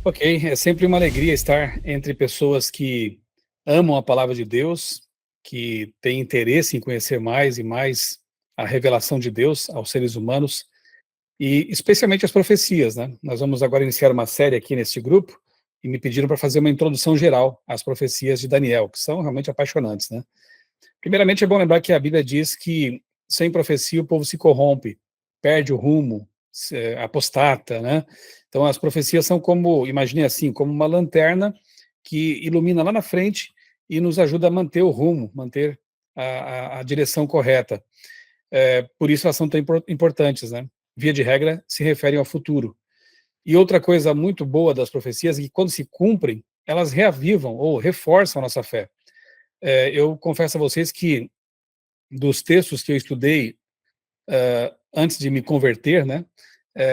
Ok, é sempre uma alegria estar entre pessoas que amam a palavra de Deus, que têm interesse em conhecer mais e mais a revelação de Deus aos seres humanos e especialmente as profecias, né? Nós vamos agora iniciar uma série aqui neste grupo e me pediram para fazer uma introdução geral às profecias de Daniel, que são realmente apaixonantes, né? Primeiramente, é bom lembrar que a Bíblia diz que sem profecia o povo se corrompe, perde o rumo, apostata, né? Então, as profecias são como, imagine assim, como uma lanterna que ilumina lá na frente e nos ajuda a manter o rumo, manter a direção correta. Por isso elas são tão importantes, né? Via de regra, se referem ao futuro. E outra coisa muito boa das profecias é que, quando se cumprem, elas reavivam ou reforçam a nossa fé. Eu confesso a vocês que, dos textos que eu estudei antes de me converter, né,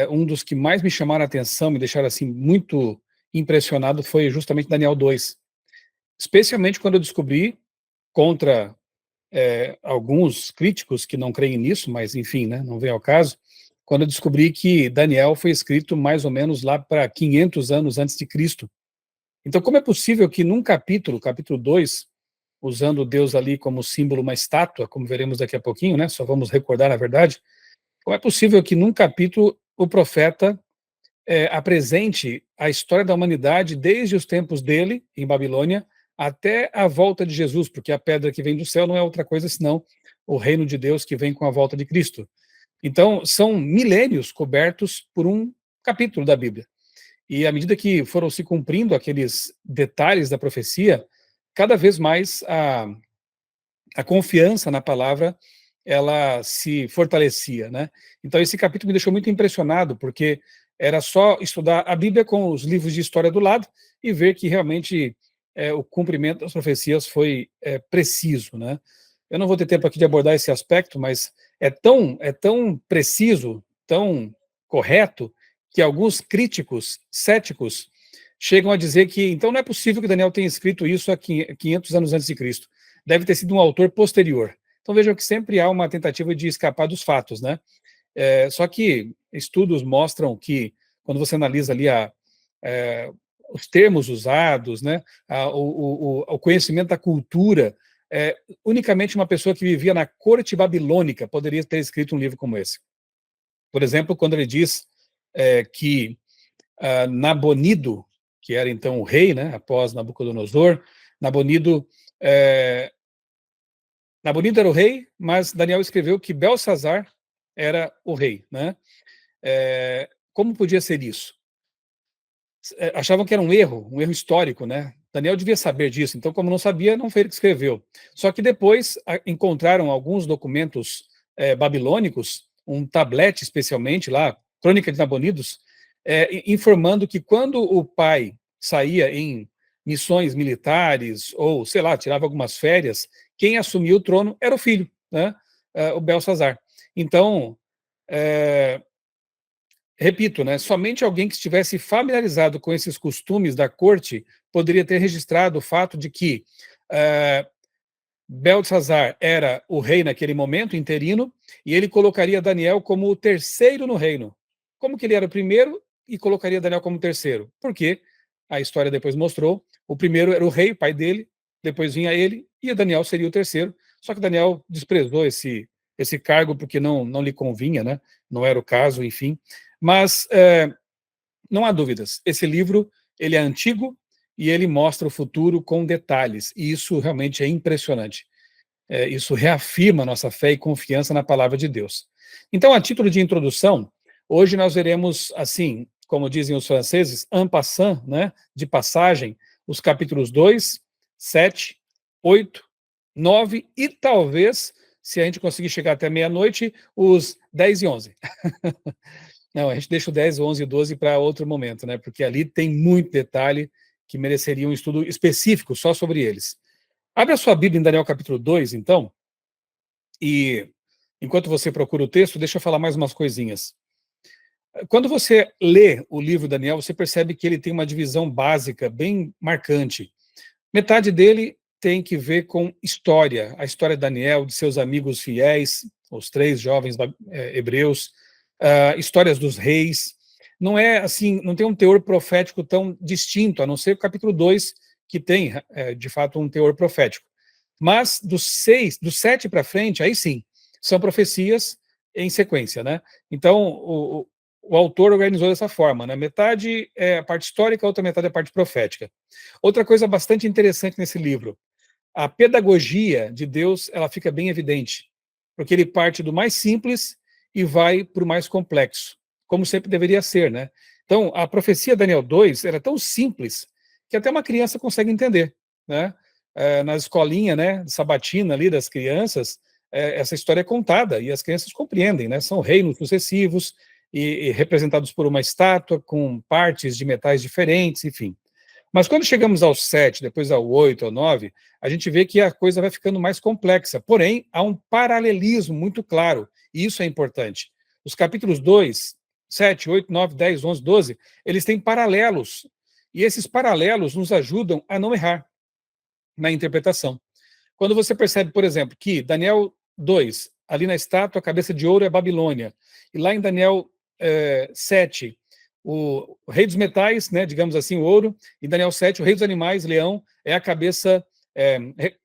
um dos que mais me chamaram a atenção, me deixaram assim muito impressionado, foi justamente Daniel 2. Especialmente quando eu descobri, contra alguns críticos que não creem nisso, mas enfim, né, não vem ao caso, quando eu descobri que Daniel foi escrito mais ou menos lá para 500 anos antes de Cristo. Então, como é possível que num capítulo, capítulo 2, usando Deus ali como símbolo, uma estátua, como veremos daqui a pouquinho, né, só vamos recordar a verdade, como é possível que num capítulo o profeta apresente a história da humanidade desde os tempos dele, em Babilônia, até a volta de Jesus, porque a pedra que vem do céu não é outra coisa senão o reino de Deus que vem com a volta de Cristo. Então, são milênios cobertos por um capítulo da Bíblia. E à medida que foram se cumprindo aqueles detalhes da profecia, cada vez mais a confiança na palavra ela se fortalecia, né? Então esse capítulo me deixou muito impressionado, porque era só estudar a Bíblia com os livros de história do lado e ver que realmente o cumprimento das profecias foi preciso, né? Eu não vou ter tempo aqui de abordar esse aspecto, mas é tão preciso, tão correto, que alguns críticos céticos chegam a dizer que então não é possível que Daniel tenha escrito isso há 500 anos antes de Cristo. Deve ter sido um autor posterior. Então vejam que sempre há uma tentativa de escapar dos fatos, né? Só que estudos mostram que, quando você analisa ali é, os termos usados, né, o conhecimento da cultura, unicamente uma pessoa que vivia na corte babilônica poderia ter escrito um livro como esse. Por exemplo, quando ele diz que Nabonido, que era então o rei, né, após Nabucodonosor, Nabonido é, Nabonido era o rei, mas Daniel escreveu que Belsazar era o rei, né? Como podia ser isso? Achavam que era um erro histórico, né? Daniel devia saber disso, então, como não sabia, não foi ele que escreveu. Só que depois encontraram alguns documentos babilônicos, um tablete especialmente lá, Crônica de Nabonidos, informando que quando o pai saía em missões militares, ou, sei lá, tirava algumas férias, quem assumia o trono era o filho, né? O Belsazar. Então, repito, né, somente alguém que estivesse familiarizado com esses costumes da corte poderia ter registrado o fato de que uh, Belsazar era o rei naquele momento, interino, e ele colocaria Daniel como o terceiro no reino. Como que ele era o primeiro e colocaria Daniel como terceiro? Porque a história depois mostrou, o primeiro era o rei, pai dele, depois vinha ele, e Daniel seria o terceiro. Só que Daniel desprezou esse cargo porque não lhe convinha, né? Não era o caso, enfim. Mas não há dúvidas, esse livro ele é antigo e ele mostra o futuro com detalhes, e isso realmente é impressionante. Isso reafirma nossa fé e confiança na palavra de Deus. Então, a título de introdução, hoje nós veremos, assim, como dizem os franceses, en passant, né, de passagem, os capítulos 2, 7, 8, 9 e talvez, se a gente conseguir chegar até meia-noite, os 10 e 11. Não, a gente deixa o 10, 11 e 12 para outro momento, né? Porque ali tem muito detalhe que mereceria um estudo específico só sobre eles. Abre a sua Bíblia em Daniel capítulo 2, então, e enquanto você procura o texto, deixa eu falar mais umas coisinhas. Quando você lê o livro Daniel, você percebe que ele tem uma divisão básica bem marcante. Metade dele tem que ver com história, a história de Daniel, de seus amigos fiéis, os três jovens hebreus, histórias dos reis. não é assim, não tem um teor profético tão distinto, a não ser o capítulo 2, que tem, de fato, um teor profético. Mas do 7 para frente, aí sim, são profecias em sequência, né? Então, o autor organizou dessa forma, né? Metade é a parte histórica, a outra metade é a parte profética. Outra coisa bastante interessante nesse livro, a pedagogia de Deus, ela fica bem evidente, porque ele parte do mais simples e vai para o mais complexo, como sempre deveria ser, né? Então, a profecia Daniel 2 era tão simples que até uma criança consegue entender, né? Na escolinha, né, sabatina ali das crianças, essa história é contada e as crianças compreendem, né? São reinos sucessivos e representados por uma estátua com partes de metais diferentes, enfim. Mas quando chegamos ao 7, depois ao 8, ao 9, a gente vê que a coisa vai ficando mais complexa. Porém, há um paralelismo muito claro, e isso é importante. Os capítulos 2, 7, 8, 9, 10, 11, 12, eles têm paralelos. E esses paralelos nos ajudam a não errar na interpretação. Quando você percebe, por exemplo, que Daniel 2, ali na estátua, a cabeça de ouro é Babilônia, e lá em Daniel 7, o rei dos metais, né, digamos assim, o ouro, e Daniel 7, o rei dos animais, leão, é a cabeça,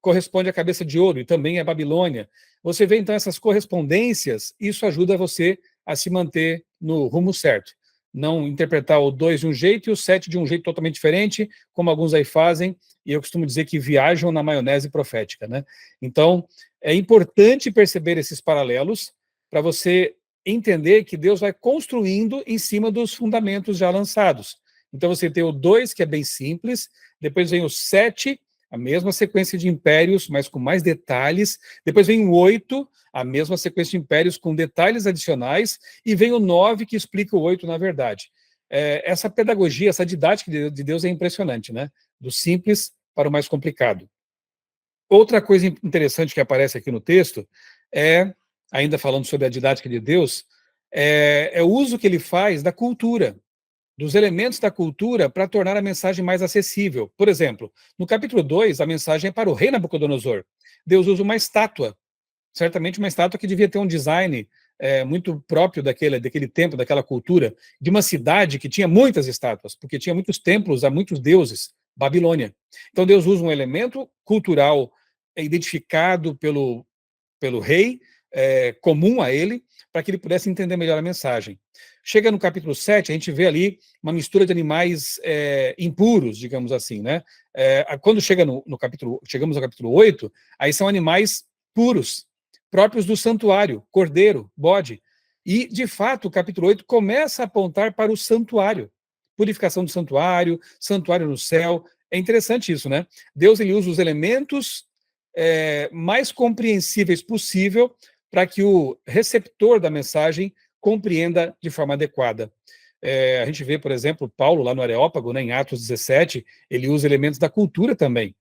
corresponde à cabeça de ouro, e também é Babilônia. Você vê, então, essas correspondências, isso ajuda você a se manter no rumo certo. Não interpretar o 2 de um jeito e o 7 de um jeito totalmente diferente, como alguns aí fazem, e eu costumo dizer que viajam na maionese profética, né? Então, é importante perceber esses paralelos para você entender que Deus vai construindo em cima dos fundamentos já lançados. Então, você tem o 2, que é bem simples, depois vem o 7, a mesma sequência de impérios, mas com mais detalhes, depois vem o 8, a mesma sequência de impérios com detalhes adicionais, e vem o 9, que explica o 8 na verdade. Essa pedagogia, essa didática de Deus é impressionante, né? Do simples para o mais complicado. Outra coisa interessante que aparece aqui no texto é, ainda falando sobre a didática de Deus, é o uso que ele faz da cultura, dos elementos da cultura para tornar a mensagem mais acessível. Por exemplo, no capítulo 2, a mensagem é para o rei Nabucodonosor. Deus usa uma estátua, certamente uma estátua que devia ter um design muito próprio daquele tempo, daquela cultura, de uma cidade que tinha muitas estátuas, porque tinha muitos templos a muitos deuses, Babilônia. Então Deus usa um elemento cultural identificado pelo rei, comum a ele, para que ele pudesse entender melhor a mensagem. Chega no capítulo 7, a gente vê ali uma mistura de animais impuros, digamos assim, né? Quando chegamos no capítulo 8, aí são animais puros, próprios do santuário, cordeiro, bode. E, de fato, o capítulo 8 começa a apontar para o santuário. Purificação do santuário, santuário no céu. É interessante isso, né? Deus ele usa os elementos mais compreensíveis possível para que o receptor da mensagem compreenda de forma adequada. A gente vê, por exemplo, Paulo lá no Areópago, né, em Atos 17, ele usa elementos da cultura também.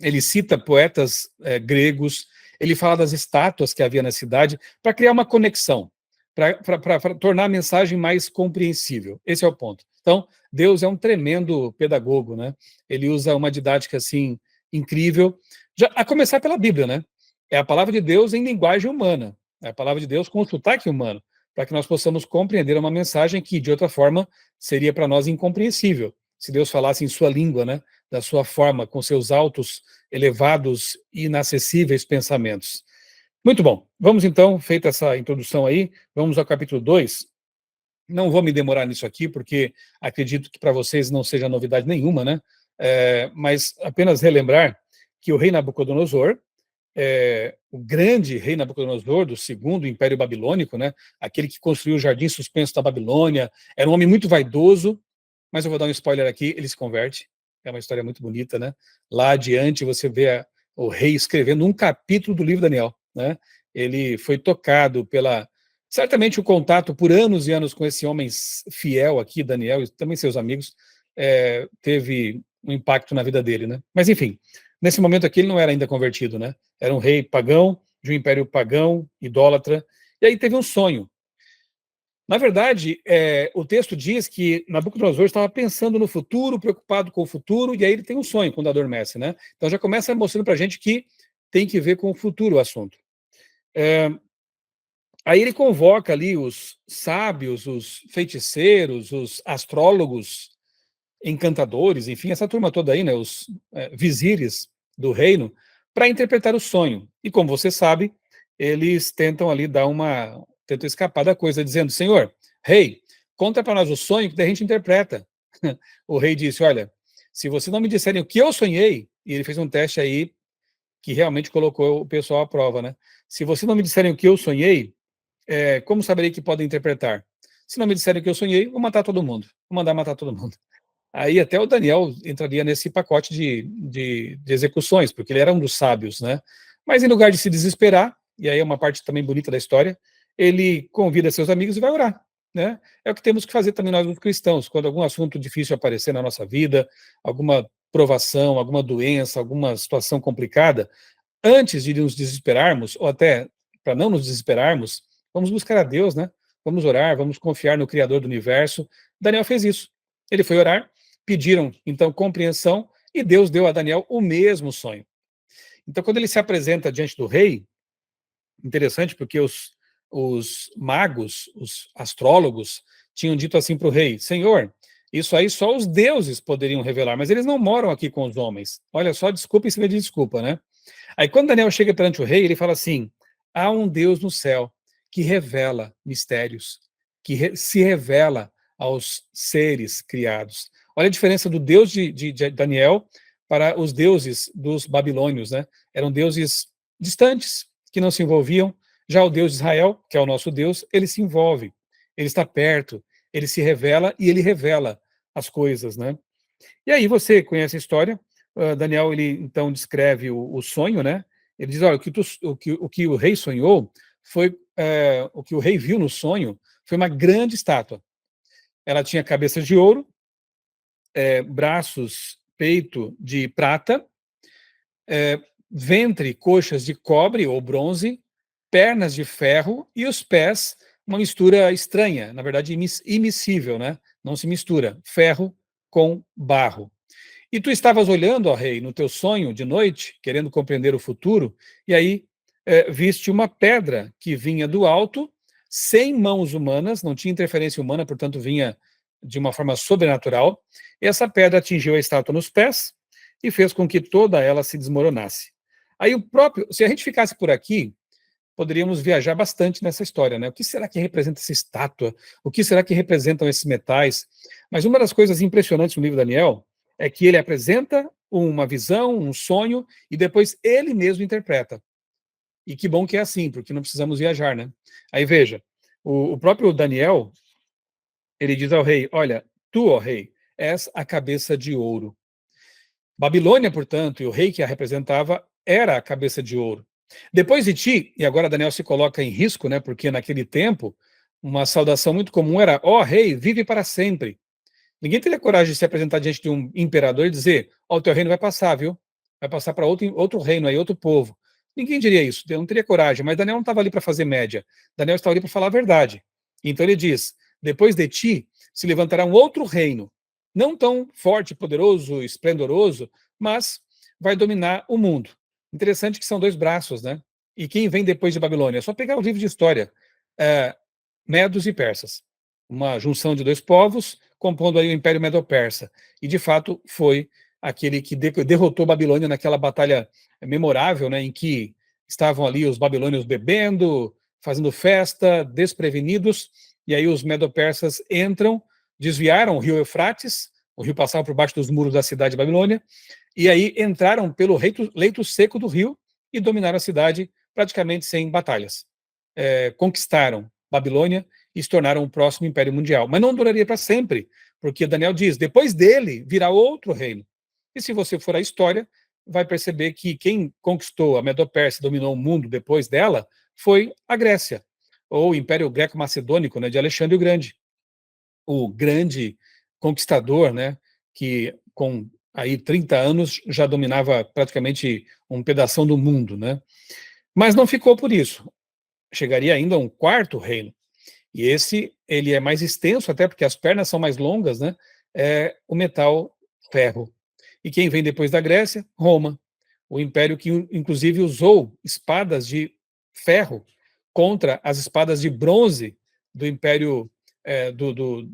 Ele cita poetas gregos, ele fala das estátuas que havia na cidade, para criar uma conexão, para tornar a mensagem mais compreensível. Esse é o ponto. Então, Deus é um tremendo pedagogo, né? Ele usa uma didática, assim, incrível, a começar pela Bíblia, né? É a palavra de Deus em linguagem humana, é a palavra de Deus com sotaque humano, para que nós possamos compreender uma mensagem que, de outra forma, seria para nós incompreensível, se Deus falasse em sua língua, né? Da sua forma, com seus altos, elevados e inacessíveis pensamentos. Muito bom. Vamos então, feita essa introdução aí, vamos ao capítulo 2. Não vou me demorar nisso aqui, porque acredito que para vocês não seja novidade nenhuma, né? Mas apenas relembrar que o rei Nabucodonosor, o grande rei Nabucodonosor do segundo Império Babilônico, né? Aquele que construiu o jardim suspenso da Babilônia, era um homem muito vaidoso, mas eu vou dar um spoiler aqui, ele se converte. É uma história muito bonita, né? Lá adiante você vê o rei escrevendo um capítulo do livro Daniel, né? Ele foi tocado pela... Certamente o contato por anos e anos com esse homem fiel aqui, Daniel, e também seus amigos, teve um impacto na vida dele, né? Mas enfim, nesse momento aqui ele não era ainda convertido, né? Era um rei pagão, de um império pagão, idólatra, e aí teve um sonho. Na verdade, o texto diz que Nabucodonosor estava pensando no futuro, preocupado com o futuro, e aí ele tem um sonho quando adormece, né? Então já começa mostrando para a gente que tem que ver com o futuro o assunto. Aí ele convoca ali os sábios, os feiticeiros, os astrólogos, encantadores, enfim, essa turma toda aí, né, os vizires do reino, para interpretar o sonho. E como você sabe, eles tentam ali tentam escapar da coisa, dizendo: Senhor, rei, conta para nós o sonho que daí a gente interpreta. O rei disse: olha, se vocês não me disserem o que eu sonhei, e ele fez um teste aí que realmente colocou o pessoal à prova, né? Se vocês não me disserem o que eu sonhei, como saberei que podem interpretar? Se não me disserem o que eu sonhei, vou matar todo mundo. Vou mandar matar todo mundo. Aí até o Daniel entraria nesse pacote de execuções, porque ele era um dos sábios, né? Mas em lugar de se desesperar, e aí é uma parte também bonita da história, ele convida seus amigos e vai orar, né? É o que temos que fazer também nós, os cristãos, quando algum assunto difícil aparecer na nossa vida, alguma provação, alguma doença, alguma situação complicada, antes de nos desesperarmos, ou até para não nos desesperarmos, vamos buscar a Deus, né? Vamos orar, vamos confiar no Criador do universo. Daniel fez isso. Ele foi orar, pediram então compreensão, e Deus deu a Daniel o mesmo sonho. Então, quando ele se apresenta diante do rei, interessante porque os magos, os astrólogos, tinham dito assim para o rei: Senhor, isso aí só os deuses poderiam revelar, mas eles não moram aqui com os homens. Olha só, desculpa em cima de desculpa, né? Aí quando Daniel chega perante o rei, ele fala assim: há um Deus no céu que revela mistérios, se revela aos seres criados. Olha a diferença do Deus de Daniel para os deuses dos babilônios, né? Eram deuses distantes, que não se envolviam. Já o Deus de Israel, que é o nosso Deus, ele se envolve, ele está perto, ele se revela e ele revela as coisas, né? E aí você conhece a história. Daniel, ele então descreve o sonho, né? Ele diz: olha, o que o rei sonhou foi, o que o rei viu no sonho foi uma grande estátua. Ela tinha cabeça de ouro, braços, peito de prata, ventre, coxas de cobre ou bronze, pernas de ferro e os pés, uma mistura estranha, na verdade immiscível, né? Não se mistura ferro com barro. E tu estavas olhando, ó rei, no teu sonho de noite, querendo compreender o futuro, e aí viste uma pedra que vinha do alto, sem mãos humanas, não tinha interferência humana, portanto vinha de uma forma sobrenatural. E essa pedra atingiu a estátua nos pés e fez com que toda ela se desmoronasse. Aí se a gente ficasse por aqui, poderíamos viajar bastante nessa história, né? O que será que representa essa estátua? O que será que representam esses metais? Mas uma das coisas impressionantes no livro de Daniel é que ele apresenta uma visão, um sonho, e depois ele mesmo interpreta. E que bom que é assim, porque não precisamos viajar, né? Aí veja, o próprio Daniel, ele diz ao rei: olha, tu, ó rei, és a cabeça de ouro. Babilônia, portanto, e o rei que a representava era a cabeça de ouro. Depois de ti, e agora Daniel se coloca em risco, né, porque naquele tempo uma saudação muito comum era: ó rei, vive para sempre. Ninguém teria coragem de se apresentar diante de um imperador e dizer: ó, o teu reino vai passar, viu? Vai passar para outro reino aí, outro povo. Ninguém diria isso, não teria coragem, mas Daniel não estava ali para fazer média. Daniel estava ali para falar a verdade. Então ele diz: depois de ti se levantará um outro reino, não tão forte, poderoso, esplendoroso, mas vai dominar o mundo. Interessante que são dois braços, né? E quem vem depois de Babilônia? É só pegar o livro de história. Medos e persas. Uma junção de dois povos, compondo aí o Império Medo-Persa. E, de fato, foi aquele que derrotou Babilônia naquela batalha memorável, né, em que estavam ali os babilônios bebendo, fazendo festa, desprevenidos, e aí os Medo-Persas entram, desviaram o rio Eufrates, o rio passava por baixo dos muros da cidade de Babilônia, e aí entraram pelo leito seco do rio e dominaram a cidade praticamente sem batalhas. Conquistaram Babilônia e se tornaram o próximo império mundial. Mas não duraria para sempre, porque Daniel diz: depois dele virá outro reino. E se você for à história, vai perceber que quem conquistou a Medo-Pérsia, dominou o mundo depois dela, foi a Grécia, ou o Império Greco-Macedônico, né, de Alexandre o Grande, o grande conquistador, né, que com aí 30 anos já dominava praticamente um pedação do mundo, né? Mas não ficou por isso. Chegaria ainda a um quarto reino. E esse, ele é mais extenso, até porque as pernas são mais longas, né? É o metal ferro. E quem vem depois da Grécia? Roma. O império que, inclusive, usou espadas de ferro contra as espadas de bronze do Império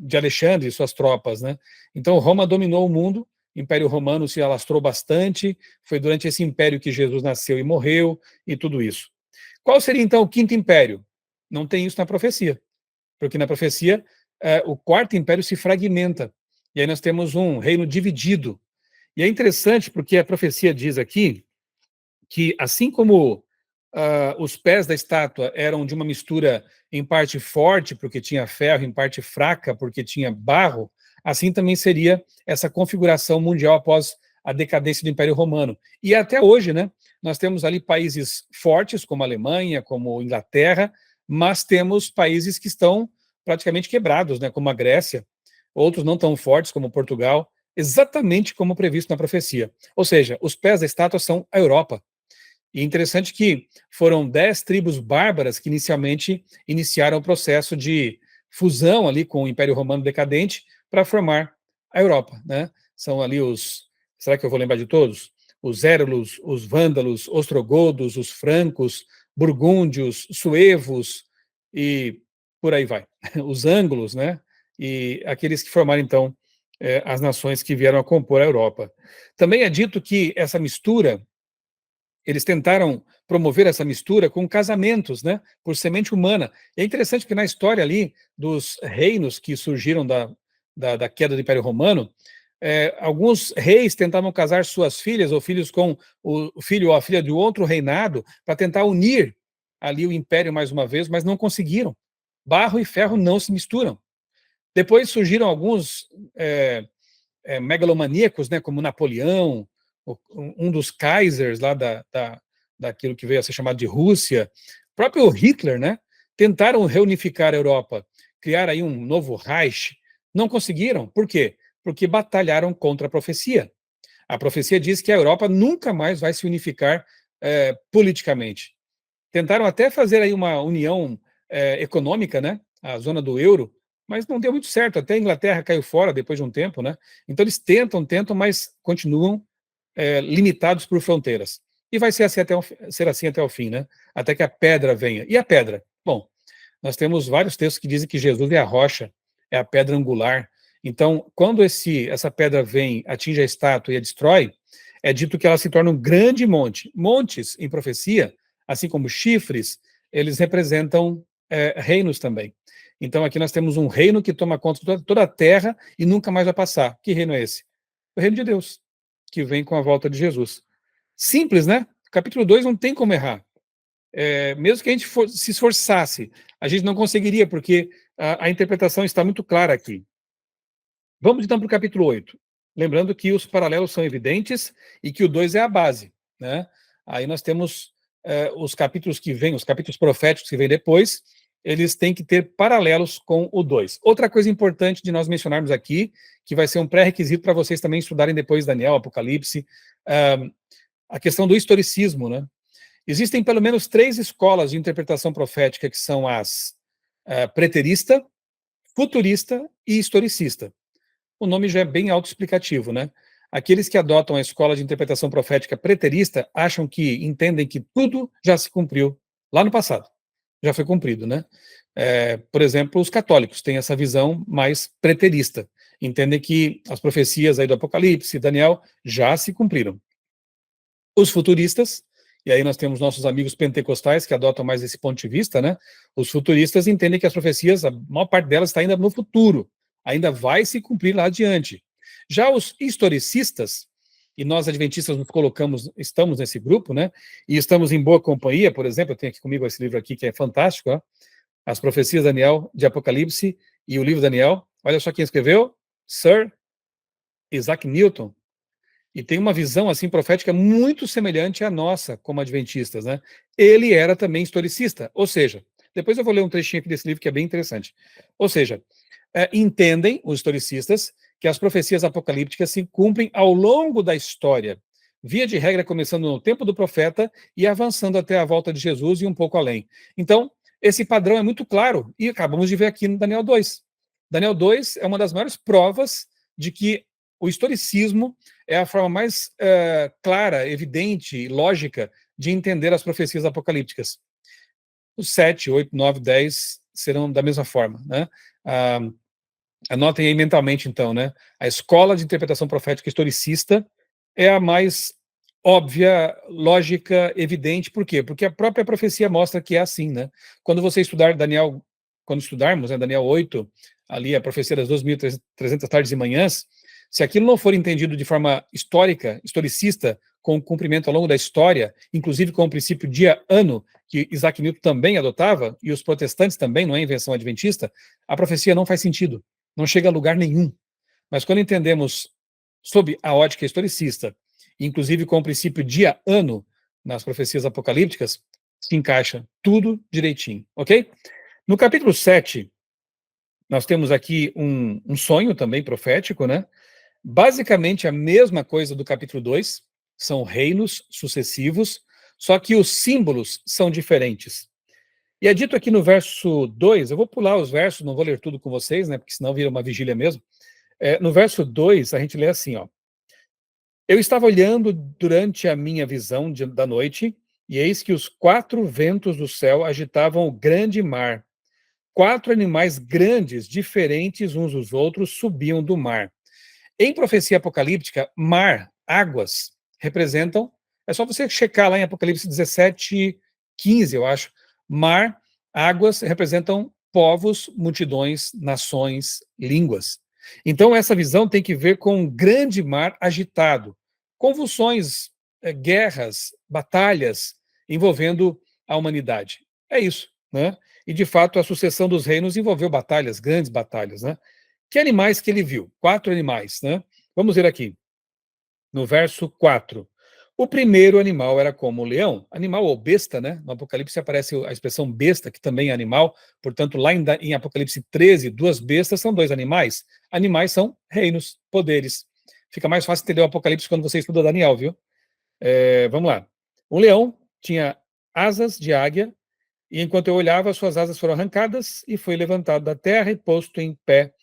de Alexandre e suas tropas, né? Então, Roma dominou o mundo, o Império Romano se alastrou bastante, foi durante esse império que Jesus nasceu e morreu, e tudo isso. Qual seria, então, o quinto império? Não tem isso na profecia, porque na profecia o quarto império se fragmenta, e aí nós temos um reino dividido. E é interessante porque a profecia diz aqui que, assim como os pés da estátua eram de uma mistura em parte forte, porque tinha ferro, em parte fraca, porque tinha barro, assim também seria essa configuração mundial após a decadência do Império Romano. E até hoje, né, nós temos ali países fortes, como a Alemanha, como a Inglaterra, mas temos países que estão praticamente quebrados, né, como a Grécia, outros não tão fortes, como Portugal, exatamente como previsto na profecia. Ou seja, os pés da estátua são a Europa. E interessante que foram 10 tribos bárbaras que inicialmente iniciaram o processo de fusão ali com o Império Romano decadente para formar a Europa, né? São ali será que eu vou lembrar de todos? Os Érulos, os Vândalos, Ostrogodos, os Francos, Burgúndios, Suevos e por aí vai. Os Ângulos, né? E aqueles que formaram, então, as nações que vieram a compor a Europa. Também é dito que essa mistura eles tentaram promover essa mistura com casamentos, né, por semente humana. E é interessante que na história ali dos reinos que surgiram da queda do Império Romano, alguns reis tentavam casar suas filhas ou filhos com o filho ou a filha de outro reinado para tentar unir ali o império mais uma vez, mas não conseguiram. Barro e ferro não se misturam. Depois surgiram alguns megalomaníacos, né, como Napoleão, um dos Kaisers lá daquilo que veio a ser chamado de Rússia, o próprio Hitler, né, tentaram reunificar a Europa, criar aí um novo Reich, não conseguiram. Por quê? Porque batalharam contra a profecia. A profecia diz que a Europa nunca mais vai se unificar politicamente. Tentaram até fazer aí uma união econômica, né, a zona do euro, mas não deu muito certo. Até a Inglaterra caiu fora depois de um tempo, né? Então eles tentam, mas continuam limitados por fronteiras. E vai ser assim até o fim, né? Até que a pedra venha. E a pedra? Bom, nós temos vários textos que dizem que Jesus é a rocha, é a pedra angular. Então, quando essa pedra vem, atinge a estátua e a destrói, é dito que ela se torna um grande monte. Montes, em profecia, assim como chifres, eles representam reinos também. Então, aqui nós temos um reino que toma conta de toda a terra e nunca mais vai passar. Que reino é esse? O reino de Deus, que vem com a volta de Jesus. Simples, né? Capítulo 2 não tem como errar. Mesmo que a gente se esforçasse, a gente não conseguiria, porque a interpretação está muito clara aqui. Vamos então para o capítulo 8. Lembrando que os paralelos são evidentes e que o 2 é a base, né? Aí nós temos os capítulos que vêm, os capítulos proféticos que vêm depois, eles têm que ter paralelos com o 2. Outra coisa importante de nós mencionarmos aqui, que vai ser um pré-requisito para vocês também estudarem depois Daniel, Apocalipse, a questão do historicismo, né? Existem pelo menos 3 escolas de interpretação profética, que são as preterista, futurista e historicista. O nome já é bem autoexplicativo, né? Aqueles que adotam a escola de interpretação profética preterista acham que entendem que tudo já se cumpriu lá no passado, já foi cumprido, né? Por exemplo, os católicos têm essa visão mais preterista, entendem que as profecias aí do Apocalipse, Daniel, já se cumpriram. Os futuristas, e aí nós temos nossos amigos pentecostais que adotam mais esse ponto de vista, né? Os futuristas entendem que as profecias, a maior parte delas está ainda no futuro, ainda vai se cumprir lá adiante. Já os historicistas, e nós adventistas nos estamos nesse grupo, né? E estamos em boa companhia. Por exemplo, eu tenho aqui comigo esse livro aqui que é fantástico, ó, As Profecias de Daniel de Apocalipse e o livro Daniel. Olha só quem escreveu, Sir Isaac Newton. E tem uma visão assim profética muito semelhante à nossa como adventistas, né? Ele era também historicista, ou seja, depois eu vou ler um trechinho aqui desse livro que é bem interessante. Ou seja, entendem os historicistas que as profecias apocalípticas se cumprem ao longo da história, via de regra começando no tempo do profeta e avançando até a volta de Jesus e um pouco além. Então, esse padrão é muito claro e acabamos de ver aqui no Daniel 2. Daniel 2 é uma das maiores provas de que o historicismo é a forma mais clara, evidente e lógica de entender as profecias apocalípticas. os 7, 8, 9, 10 serão da mesma forma, né? Ah, anotem aí mentalmente, então, né? A escola de interpretação profética historicista é a mais óbvia, lógica, evidente. Por quê? Porque a própria profecia mostra que é assim, né? Quando você estudar Daniel, quando estudarmos, né, Daniel 8, ali a profecia das 2.300 tardes e manhãs, se aquilo não for entendido de forma histórica, historicista, com cumprimento ao longo da história, inclusive com o princípio dia-ano, que Isaac Newton também adotava, e os protestantes também, não é invenção adventista, a profecia não faz sentido, não chega a lugar nenhum. Mas quando entendemos sob a ótica historicista, inclusive com o princípio dia-ano nas profecias apocalípticas, se encaixa tudo direitinho, ok? No capítulo 7, nós temos aqui um sonho também profético, né? Basicamente a mesma coisa do capítulo 2, são reinos sucessivos, só que os símbolos são diferentes. E é dito aqui no verso 2, eu vou pular os versos, não vou ler tudo com vocês, né? Porque senão vira uma vigília mesmo. No verso 2, a gente lê assim, ó. Eu estava olhando durante a minha visão da noite, e eis que os 4 ventos do céu agitavam o grande mar. 4 animais grandes, diferentes uns dos outros, subiam do mar. Em profecia apocalíptica, mar, águas, representam. É só você checar lá em Apocalipse 17, 15, eu acho. Mar, águas representam povos, multidões, nações, línguas. Então, essa visão tem que ver com um grande mar agitado, convulsões, guerras, batalhas envolvendo a humanidade. É isso, né? E, de fato, a sucessão dos reinos envolveu batalhas, grandes batalhas, né? Que animais que ele viu? 4 animais, né? Vamos ver aqui, no verso 4. O primeiro animal era como o leão, animal ou besta, né? No Apocalipse aparece a expressão besta, que também é animal, portanto, lá em Apocalipse 13, 2 bestas são 2 animais. Animais são reinos, poderes. Fica mais fácil entender o Apocalipse quando você estuda Daniel, viu? Vamos lá. O leão tinha asas de águia, e enquanto eu olhava, suas asas foram arrancadas e foi levantado da terra e posto em pé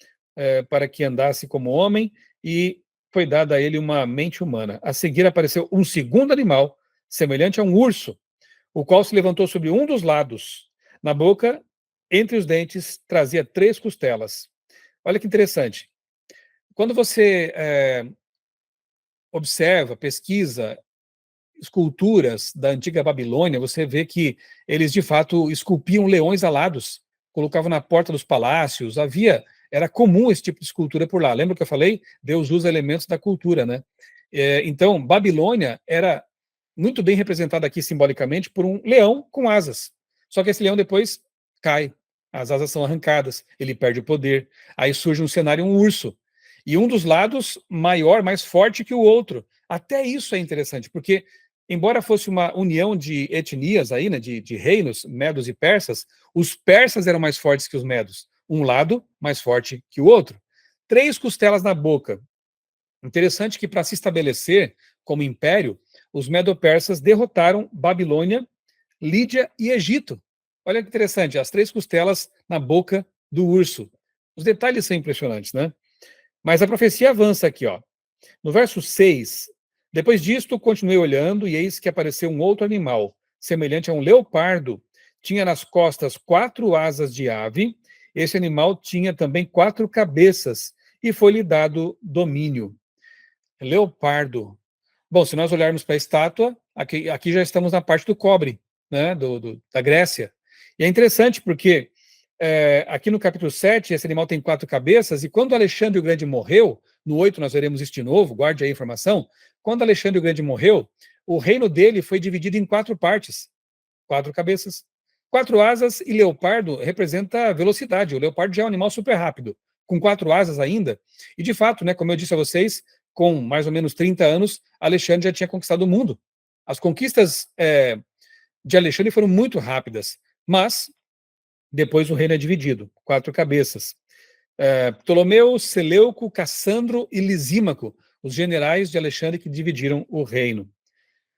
para que andasse como homem, e foi dada a ele uma mente humana. A seguir apareceu um segundo animal, semelhante a um urso, o qual se levantou sobre um dos lados. Na boca, entre os dentes, trazia 3 costelas. Olha que interessante. Quando você observa, pesquisa esculturas da antiga Babilônia, você vê que eles de fato esculpiam leões alados, colocavam na porta dos palácios, era comum esse tipo de escultura por lá. Lembra que eu falei? Deus usa elementos da cultura, né? Então, Babilônia era muito bem representada aqui simbolicamente por um leão com asas. Só que esse leão depois cai, as asas são arrancadas, ele perde o poder. Aí surge um cenário, um urso. E um dos lados maior, mais forte que o outro. Até isso é interessante, porque embora fosse uma união de etnias aí, né, de reinos, medos e persas, os persas eram mais fortes que os medos. Um lado mais forte que o outro. 3 costelas na boca. Interessante que, para se estabelecer como império, os medo-persas derrotaram Babilônia, Lídia e Egito. Olha que interessante, as 3 costelas na boca do urso. Os detalhes são impressionantes, né? Mas a profecia avança aqui, ó. No verso 6, depois disto, continuei olhando, e eis que apareceu um outro animal, semelhante a um leopardo. Tinha nas costas 4 asas de ave. Esse animal tinha também 4 cabeças, e foi-lhe dado domínio. Leopardo. Bom, se nós olharmos para a estátua, aqui já estamos na parte do cobre, né, da Grécia. E é interessante porque aqui no capítulo 7, esse animal tem 4 cabeças, e quando Alexandre o Grande morreu, no 8 nós veremos isso de novo, guarde aí a informação, quando Alexandre o Grande morreu, o reino dele foi dividido em 4 partes, 4 cabeças. 4 asas, e leopardo representa velocidade, o leopardo já é um animal super rápido, com 4 asas ainda, e de fato, né, como eu disse a vocês, com mais ou menos 30 anos, Alexandre já tinha conquistado o mundo. As conquistas de Alexandre foram muito rápidas, mas depois o reino é dividido, 4 cabeças. Ptolomeu, Seleuco, Cassandro e Lisímaco, os generais de Alexandre que dividiram o reino.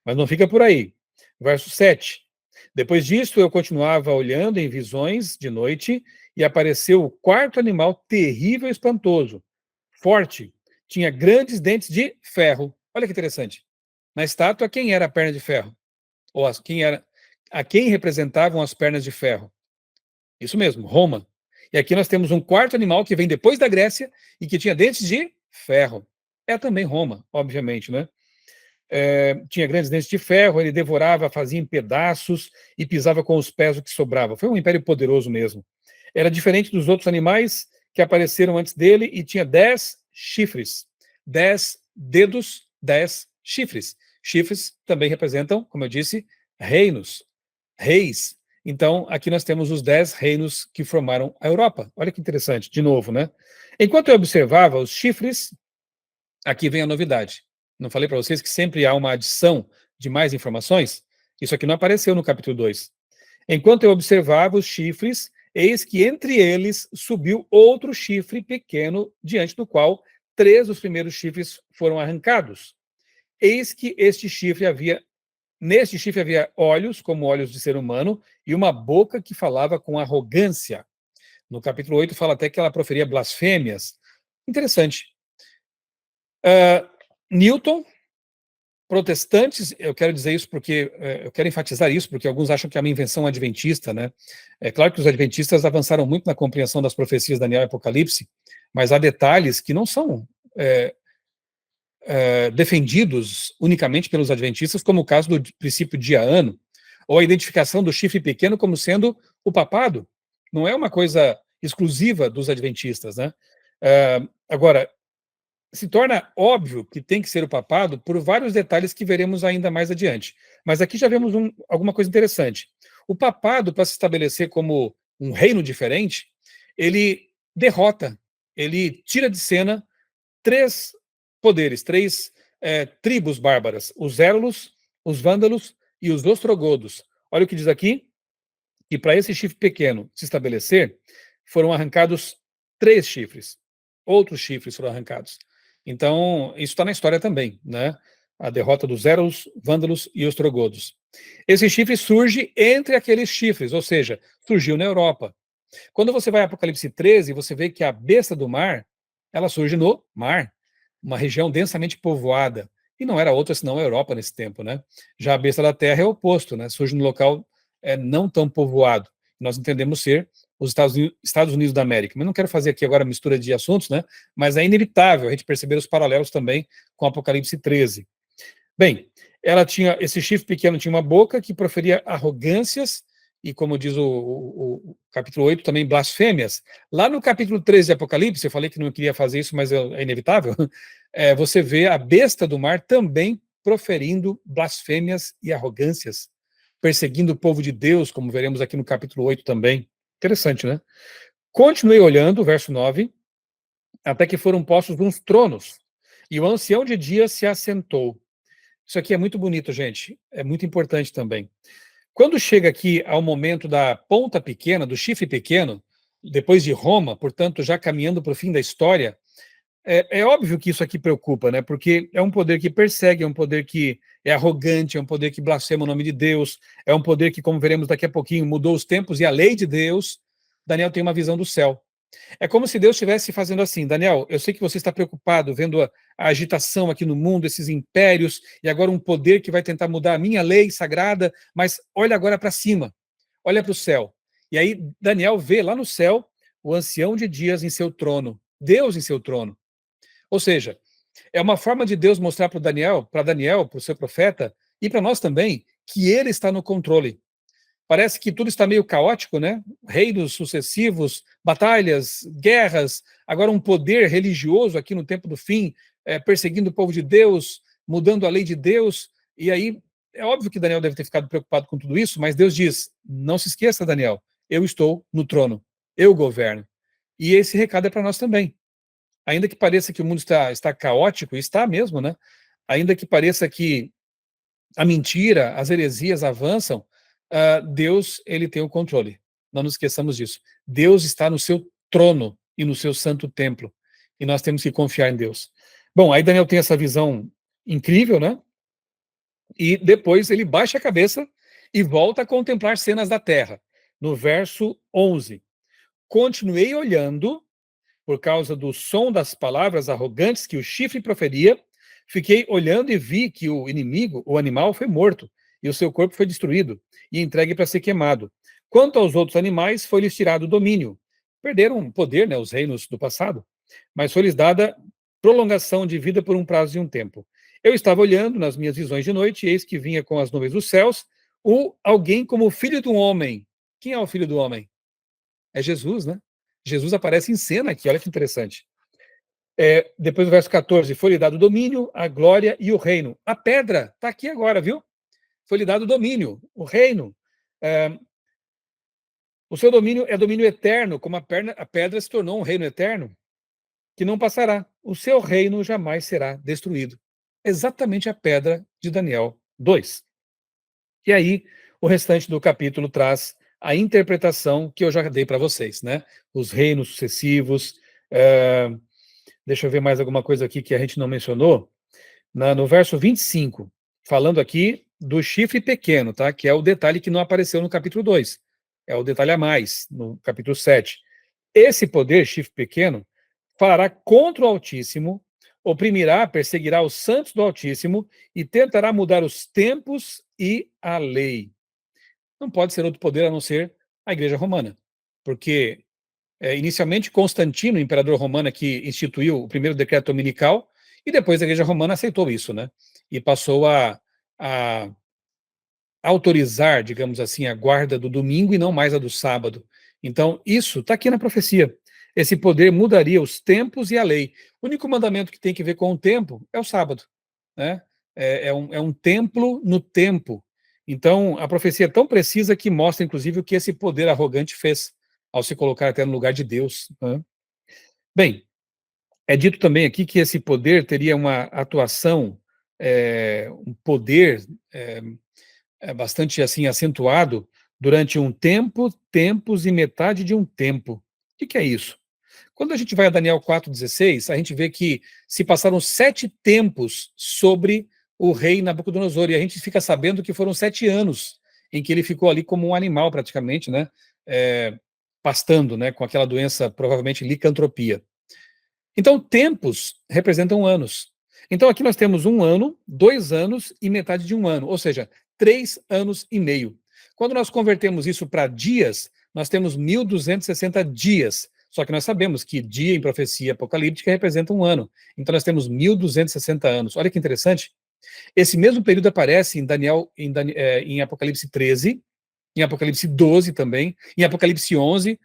Mas não fica por aí. Verso 7. Depois disto, eu continuava olhando em visões de noite, e apareceu o 4º animal terrível e espantoso, forte, tinha grandes dentes de ferro. Olha que interessante. Na estátua, quem era a perna de ferro? Ou quem era a quem representavam as pernas de ferro. Isso mesmo, Roma. E aqui nós temos um quarto animal que vem depois da Grécia e que tinha dentes de ferro. É também Roma, obviamente, né? Tinha grandes dentes de ferro, ele devorava, fazia em pedaços e pisava com os pés o que sobrava. Foi um império poderoso mesmo. Era diferente dos outros animais que apareceram antes dele e tinha 10 chifres. 10 dedos, 10 chifres. Chifres também representam, como eu disse, reinos, reis. Então, aqui nós temos os 10 reinos que formaram a Europa. Olha que interessante, de novo, né? Enquanto eu observava os chifres, aqui vem a novidade. Não falei para vocês que sempre há uma adição de mais informações? Isso aqui não apareceu no capítulo 2. Enquanto eu observava os chifres, eis que entre eles subiu outro chifre pequeno, diante do qual 3 dos primeiros chifres foram arrancados. Eis que neste chifre havia olhos, como olhos de ser humano, e uma boca que falava com arrogância. No capítulo 8 fala até que ela proferia blasfêmias. Interessante. Newton, protestantes, eu quero dizer isso porque, eu quero enfatizar isso, porque alguns acham que é uma invenção adventista, né? É claro que os adventistas avançaram muito na compreensão das profecias de Daniel e Apocalipse, mas há detalhes que não são defendidos unicamente pelos adventistas, como o caso do princípio dia-ano, ou a identificação do chifre pequeno como sendo o papado. Não é uma coisa exclusiva dos adventistas, né? Agora, se torna óbvio que tem que ser o papado por vários detalhes que veremos ainda mais adiante. Mas aqui já vemos alguma coisa interessante. O papado, para se estabelecer como um reino diferente, ele derrota, ele tira de cena 3 poderes, 3 tribos bárbaras: os Érulos, os Vândalos e os Ostrogodos. Olha o que diz aqui, que para esse chifre pequeno se estabelecer, foram arrancados 3 chifres. Outros chifres foram arrancados. Então, isso está na história também, né? A derrota dos Érulos, Vândalos e Ostrogodos. Esse chifre surge entre aqueles chifres, ou seja, surgiu na Europa. Quando você vai a Apocalipse 13, você vê que a besta do mar, ela surge no mar, uma região densamente povoada. E não era outra senão a Europa nesse tempo, né? Já a besta da terra é o oposto, né? Surge no local não tão povoado. Nós entendemos ser os Estados Unidos da América. Mas não quero fazer aqui agora mistura de assuntos, né? Mas é inevitável a gente perceber os paralelos também com Apocalipse 13. Bem, esse chifre pequeno tinha uma boca que proferia arrogâncias e, como diz o capítulo 8, também blasfêmias. Lá no capítulo 13 de Apocalipse, eu falei que não queria fazer isso, mas é inevitável, você vê a besta do mar também proferindo blasfêmias e arrogâncias, perseguindo o povo de Deus, como veremos aqui no capítulo 8 também. Interessante, né? Continuei olhando, verso 9, até que foram postos uns tronos, e o ancião de dias se assentou. Isso aqui é muito bonito, gente. É muito importante também. Quando chega aqui ao momento da ponta pequena, do chifre pequeno, depois de Roma, portanto, já caminhando para o fim da história, é óbvio que isso aqui preocupa, né? Porque é um poder que persegue, é um poder que é arrogante, é um poder que blasfema o nome de Deus, é um poder que, como veremos daqui a pouquinho, mudou os tempos e a lei de Deus. Daniel tem uma visão do céu. É como se Deus estivesse fazendo assim: Daniel, eu sei que você está preocupado vendo a agitação aqui no mundo, esses impérios, e agora um poder que vai tentar mudar a minha lei sagrada, mas olha agora para cima, olha para o céu. E aí Daniel vê lá no céu o ancião de dias em seu trono, Deus em seu trono. Ou seja, é uma forma de Deus mostrar para Daniel, para o seu profeta, e para nós também, que ele está no controle. Parece que tudo está meio caótico, né? Reinos sucessivos, batalhas, guerras, agora um poder religioso aqui no tempo do fim, perseguindo o povo de Deus, mudando a lei de Deus. E aí, é óbvio que Daniel deve ter ficado preocupado com tudo isso, mas Deus diz: não se esqueça, Daniel, eu estou no trono, eu governo. E esse recado é para nós também. Ainda que pareça que o mundo está caótico, e está mesmo, né? Ainda que pareça que a mentira, as heresias avançam, Deus, ele tem o controle. Não nos esqueçamos disso. Deus está no seu trono e no seu santo templo. E nós temos que confiar em Deus. Bom, aí Daniel tem essa visão incrível, né? E depois ele baixa a cabeça e volta a contemplar cenas da terra. No verso 11. Continuei olhando, por causa do som das palavras arrogantes que o chifre proferia, fiquei olhando e vi que o inimigo, o animal, foi morto, e o seu corpo foi destruído e entregue para ser queimado. Quanto aos outros animais, foi-lhes tirado o domínio. Perderam poder, né, os reinos do passado, mas foi-lhes dada prolongação de vida por um prazo de um tempo. Eu estava olhando nas minhas visões de noite, e eis que vinha com as nuvens dos céus alguém como o filho do homem. Quem é o filho do homem? É Jesus, né? Jesus aparece em cena aqui, olha que interessante. Depois do verso 14, foi-lhe dado o domínio, a glória e o reino. A pedra está aqui agora, viu? Foi-lhe dado o domínio, o reino. O seu domínio é domínio eterno, como a pedra se tornou um reino eterno, que não passará. O seu reino jamais será destruído. Exatamente a pedra de Daniel 2. E aí, o restante do capítulo traz a interpretação que eu já dei para vocês, né? Os reinos sucessivos. Deixa eu ver mais alguma coisa aqui que a gente não mencionou. No verso 25, falando aqui do chifre pequeno, tá? Que é o detalhe que não apareceu no capítulo 2. É o detalhe a mais, no capítulo 7. Esse poder, chifre pequeno, fará contra o Altíssimo, oprimirá, perseguirá os santos do Altíssimo e tentará mudar os tempos e a lei. Não pode ser outro poder a não ser a Igreja Romana, porque inicialmente Constantino, o imperador romano, que instituiu o primeiro decreto dominical, e depois a Igreja Romana aceitou isso, né? E passou a autorizar, digamos assim, a guarda do domingo e não mais a do sábado. Então, isso está aqui na profecia. Esse poder mudaria os tempos e a lei. O único mandamento que tem que ver com o tempo é o sábado, né? É um templo no tempo. Então, a profecia é tão precisa que mostra, inclusive, o que esse poder arrogante fez ao se colocar até no lugar de Deus, né? Bem, é dito também aqui que esse poder teria uma atuação, um poder bastante assim acentuado durante um tempo, tempos e metade de um tempo. O que é isso? Quando a gente vai a Daniel 4,16, a gente vê que se passaram 7 tempos sobre o rei Nabucodonosor, e a gente fica sabendo que foram 7 anos em que ele ficou ali como um animal praticamente, né, pastando, né, com aquela doença, provavelmente licantropia. Então, tempos representam anos. Então, aqui nós temos 1 ano, 2 anos e metade de 1 ano, ou seja, 3 anos e meio. Quando nós convertemos isso para dias, nós temos 1.260 dias. Só que nós sabemos que dia em profecia apocalíptica representa 1 ano. Então, nós temos 1.260 anos. Olha que interessante. Esse mesmo período aparece em Apocalipse 13, em Apocalipse 12 também, em Apocalipse 11,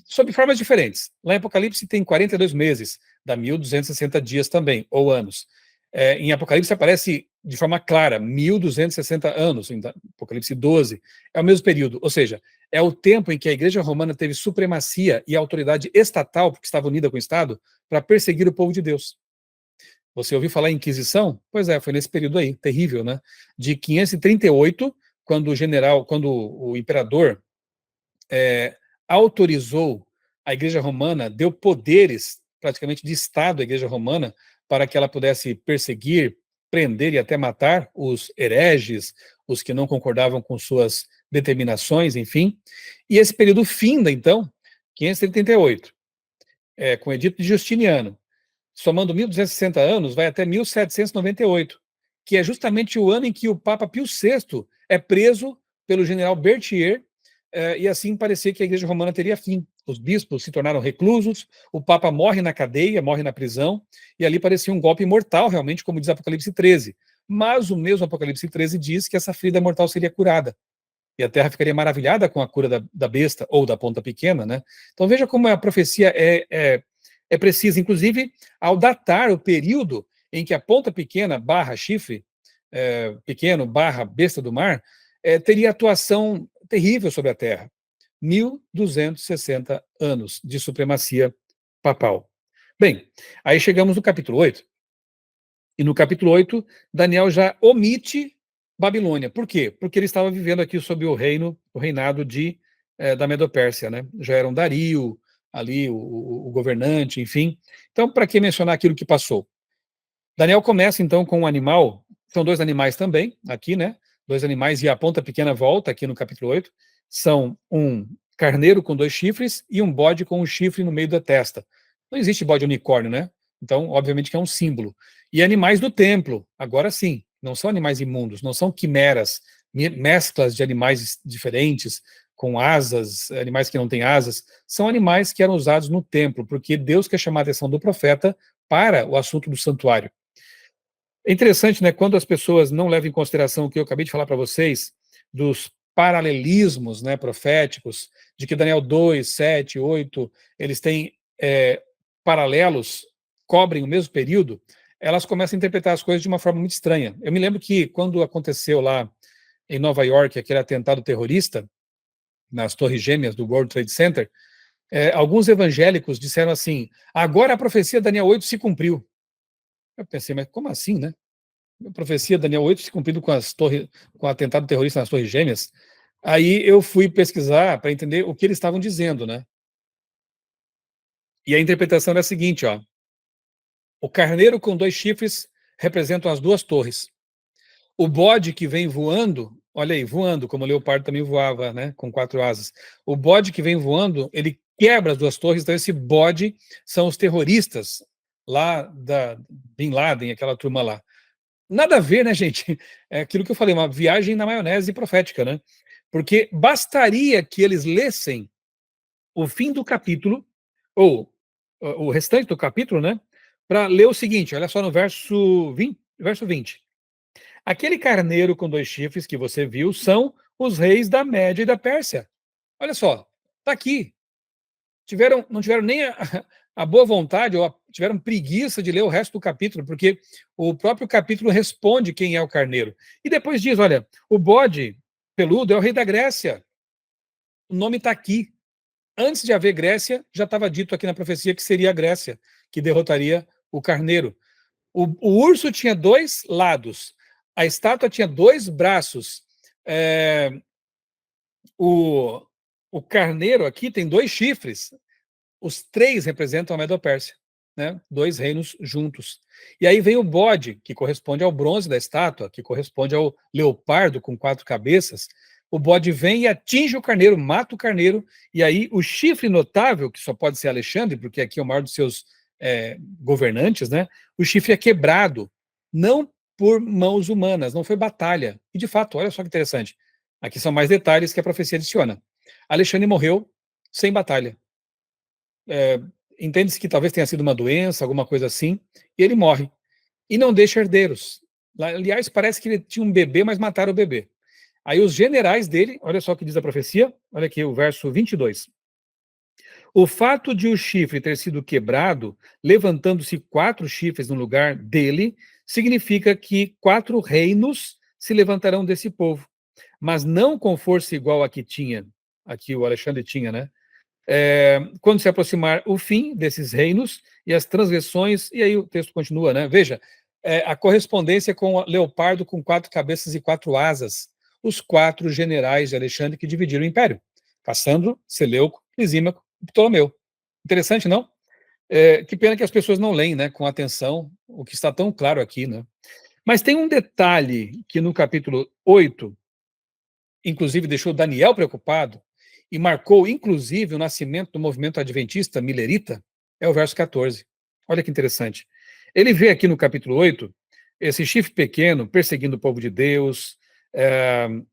sob formas diferentes. Lá em Apocalipse tem 42 meses, dá 1.260 dias também, ou anos. Em Apocalipse aparece de forma clara, 1.260 anos, em Apocalipse 12, é o mesmo período, ou seja, é o tempo em que a Igreja Romana teve supremacia e autoridade estatal, porque estava unida com o Estado, para perseguir o povo de Deus. Você ouviu falar em Inquisição? Pois é, foi nesse período aí, terrível, né? De 538, quando o imperador autorizou a Igreja Romana, deu poderes praticamente de Estado à Igreja Romana para que ela pudesse perseguir, prender e até matar os hereges, os que não concordavam com suas determinações, enfim. E esse período finda, então, 538, com o Edito de Justiniano. Somando 1.260 anos, vai até 1798, que é justamente o ano em que o Papa Pio VI é preso pelo general Berthier, e assim parecia que a Igreja Romana teria fim. Os bispos se tornaram reclusos, o Papa morre na cadeia, morre na prisão, e ali parecia um golpe mortal, realmente, como diz Apocalipse 13. Mas o mesmo Apocalipse 13 diz que essa ferida mortal seria curada, e a terra ficaria maravilhada com a cura da besta, ou da ponta pequena, né? Então veja como a profecia é precisa, inclusive, ao datar o período em que a ponta pequena barra chifre pequeno barra besta do mar teria atuação terrível sobre a Terra. 1.260 anos de supremacia papal. Bem, aí chegamos no capítulo 8, e no capítulo 8, Daniel já omite Babilônia. Por quê? Porque ele estava vivendo aqui sob o reinado da Medopérsia, né? Já era um Dario, ali, o governante, enfim. Então, para que mencionar aquilo que passou? Daniel começa, então, com um animal, são 2 animais também, aqui, né? 2 animais, e a ponta pequena volta aqui no capítulo 8, são um carneiro com 2 chifres e um bode com um chifre no meio da testa. Não existe bode unicórnio, né? Então, obviamente que é um símbolo. E animais do templo, agora sim, não são animais imundos, não são quimeras, mesclas de animais diferentes, com asas, animais que não têm asas, são animais que eram usados no templo, porque Deus quer chamar a atenção do profeta para o assunto do santuário. É interessante, né, quando as pessoas não levam em consideração o que eu acabei de falar para vocês, dos paralelismos, né, proféticos, de que Daniel 2, 7, 8, eles têm paralelos, cobrem o mesmo período, elas começam a interpretar as coisas de uma forma muito estranha. Eu me lembro que quando aconteceu lá em Nova York aquele atentado terrorista, nas Torres Gêmeas do World Trade Center, alguns evangélicos disseram assim, agora a profecia de Daniel 8 se cumpriu. Eu pensei, mas como assim, né? A profecia de Daniel 8 se cumpriu com o atentado terrorista nas Torres Gêmeas. Aí eu fui pesquisar para entender o que eles estavam dizendo, né? E a interpretação era a seguinte, ó. O carneiro com 2 chifres representam as 2 torres. O bode que vem voando, olha aí, voando, como o leopardo também voava, né, com 4 asas. O bode que vem voando, ele quebra as 2 torres, então esse bode são os terroristas lá da Bin Laden, aquela turma lá. Nada a ver, né, gente? É aquilo que eu falei, uma viagem na maionese profética, né? Porque bastaria que eles lessem o fim do capítulo, ou o restante do capítulo, né, para ler o seguinte, olha só no verso 20. Aquele carneiro com 2 chifres que você viu são os reis da Média e da Pérsia. Olha só, está aqui. Não tiveram nem a boa vontade, ou tiveram preguiça de ler o resto do capítulo, porque o próprio capítulo responde quem é o carneiro. E depois diz, olha, o bode peludo é o rei da Grécia. O nome está aqui. Antes de haver Grécia, já estava dito aqui na profecia que seria a Grécia que derrotaria o carneiro. O urso tinha 2 lados, a estátua tinha 2 braços, o carneiro aqui tem 2 chifres, os 3 representam a Medo-Pérsia, né? 2 reinos juntos. E aí vem o bode, que corresponde ao bronze da estátua, que corresponde ao leopardo com 4 cabeças. O bode vem e atinge o carneiro, mata o carneiro, e aí o chifre notável, que só pode ser Alexandre, porque aqui é o maior dos seus governantes, né? O chifre é quebrado, não por mãos humanas, não foi batalha. E de fato, olha só que interessante, aqui são mais detalhes que a profecia adiciona. Alexandre morreu sem batalha. Entende-se que talvez tenha sido uma doença, alguma coisa assim, e ele morre. E não deixa herdeiros. Aliás, parece que ele tinha um bebê, mas mataram o bebê. Aí os generais dele, olha só o que diz a profecia, olha aqui o verso 22. O fato de o chifre ter sido quebrado, levantando-se 4 chifres no lugar dele, significa que 4 reinos se levantarão desse povo, mas não com força igual a que tinha, aqui o Alexandre tinha, né? Quando se aproximar o fim desses reinos e as transgressões, e aí o texto continua, né? Veja, a correspondência com o leopardo com 4 cabeças e 4 asas, os 4 generais de Alexandre que dividiram o império, Cassandro, Seleuco, Lisímaco e Ptolomeu. Interessante, não? Que pena que as pessoas não leem, né, com atenção o que está tão claro aqui, né? Mas tem um detalhe que no capítulo 8, inclusive deixou Daniel preocupado, e marcou, inclusive, o nascimento do movimento adventista milerita, é o verso 14. Olha que interessante. Ele vê aqui no capítulo 8, esse chifre pequeno perseguindo o povo de Deus,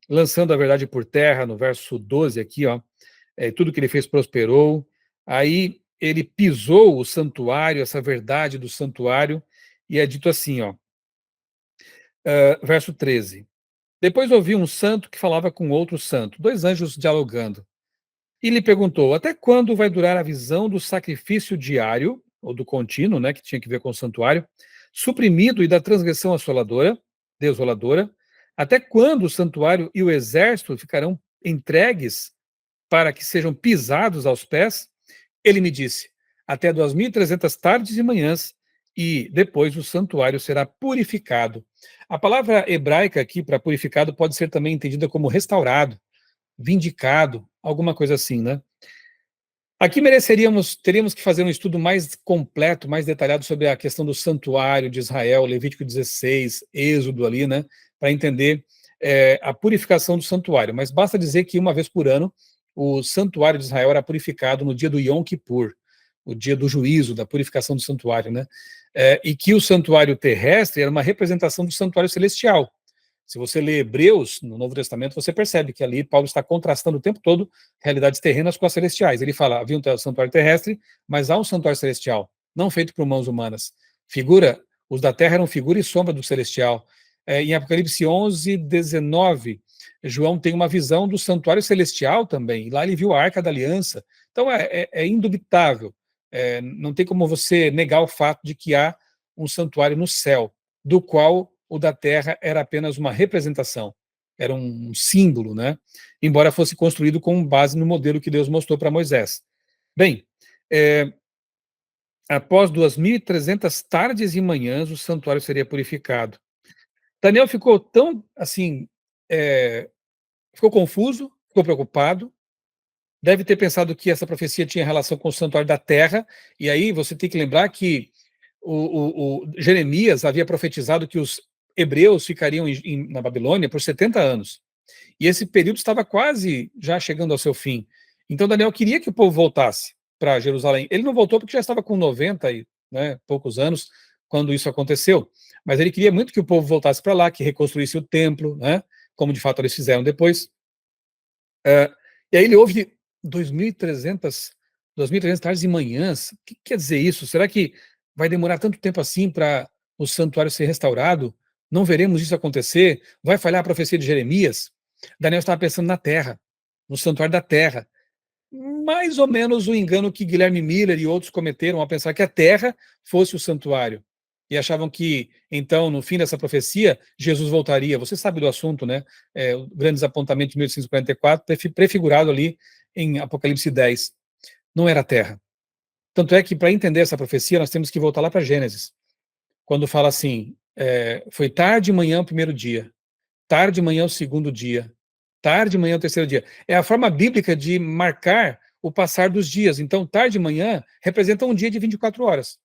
lançando a verdade por terra, no verso 12 aqui, ó, tudo que ele fez prosperou. Aí ele pisou o santuário, essa verdade do santuário, e é dito assim, ó, verso 13. Depois ouvi um santo que falava com outro santo, 2 anjos dialogando. E lhe perguntou, até quando vai durar a visão do sacrifício diário, ou do contínuo, né, que tinha que ver com o santuário, suprimido e da transgressão desoladora, até quando o santuário e o exército ficarão entregues para que sejam pisados aos pés? Ele me disse, até 2.300 tardes e manhãs, e depois o santuário será purificado. A palavra hebraica aqui para purificado pode ser também entendida como restaurado, vindicado, alguma coisa assim, né? Aqui teríamos que fazer um estudo mais completo, mais detalhado sobre a questão do santuário de Israel, Levítico 16, Êxodo ali, né? Para entender a purificação do santuário. Mas basta dizer que uma vez por ano, o santuário de Israel era purificado no dia do Yom Kippur, o dia do juízo, da purificação do santuário, né? E que o santuário terrestre era uma representação do santuário celestial. Se você lê Hebreus, no Novo Testamento, você percebe que ali Paulo está contrastando o tempo todo realidades terrenas com as celestiais. Ele fala, havia um santuário terrestre, mas há um santuário celestial, não feito por mãos humanas. Os da terra eram figura e sombra do celestial. Em Apocalipse 11, 19, João tem uma visão do santuário celestial também, e lá ele viu a Arca da Aliança. Então é indubitável, não tem como você negar o fato de que há um santuário no céu, do qual o da terra era apenas uma representação, era um símbolo, né? Embora fosse construído com base no modelo que Deus mostrou para Moisés. Bem, após 2.300 tardes e manhãs, o santuário seria purificado. Daniel ficou tão, assim, ficou confuso, ficou preocupado, deve ter pensado que essa profecia tinha relação com o santuário da terra, e aí você tem que lembrar que o Jeremias havia profetizado que os hebreus ficariam na Babilônia por 70 anos. E esse período estava quase já chegando ao seu fim. Então Daniel queria que o povo voltasse para Jerusalém. Ele não voltou porque já estava com 90 e poucos anos quando isso aconteceu. Mas ele queria muito que o povo voltasse para lá, que reconstruísse o templo, né, como de fato eles fizeram depois. E aí ele ouve 2.300 tardes e manhãs. O que quer dizer isso? Será que vai demorar tanto tempo assim para o santuário ser restaurado? Não veremos isso acontecer? Vai falhar a profecia de Jeremias? Daniel estava pensando na terra, no santuário da terra. Mais ou menos o engano que Guilherme Miller e outros cometeram ao pensar que a terra fosse o santuário. E achavam que, então, no fim dessa profecia, Jesus voltaria. Você sabe do assunto, né? O grande desapontamento de 1844, prefigurado ali em Apocalipse 10. Não era a terra. Tanto é que, para entender essa profecia, nós temos que voltar lá para Gênesis, quando fala assim, foi tarde e manhã o primeiro dia, tarde e manhã o segundo dia, tarde e manhã o terceiro dia. É a forma bíblica de marcar o passar dos dias. Então, tarde e manhã representa um dia de 24 horas.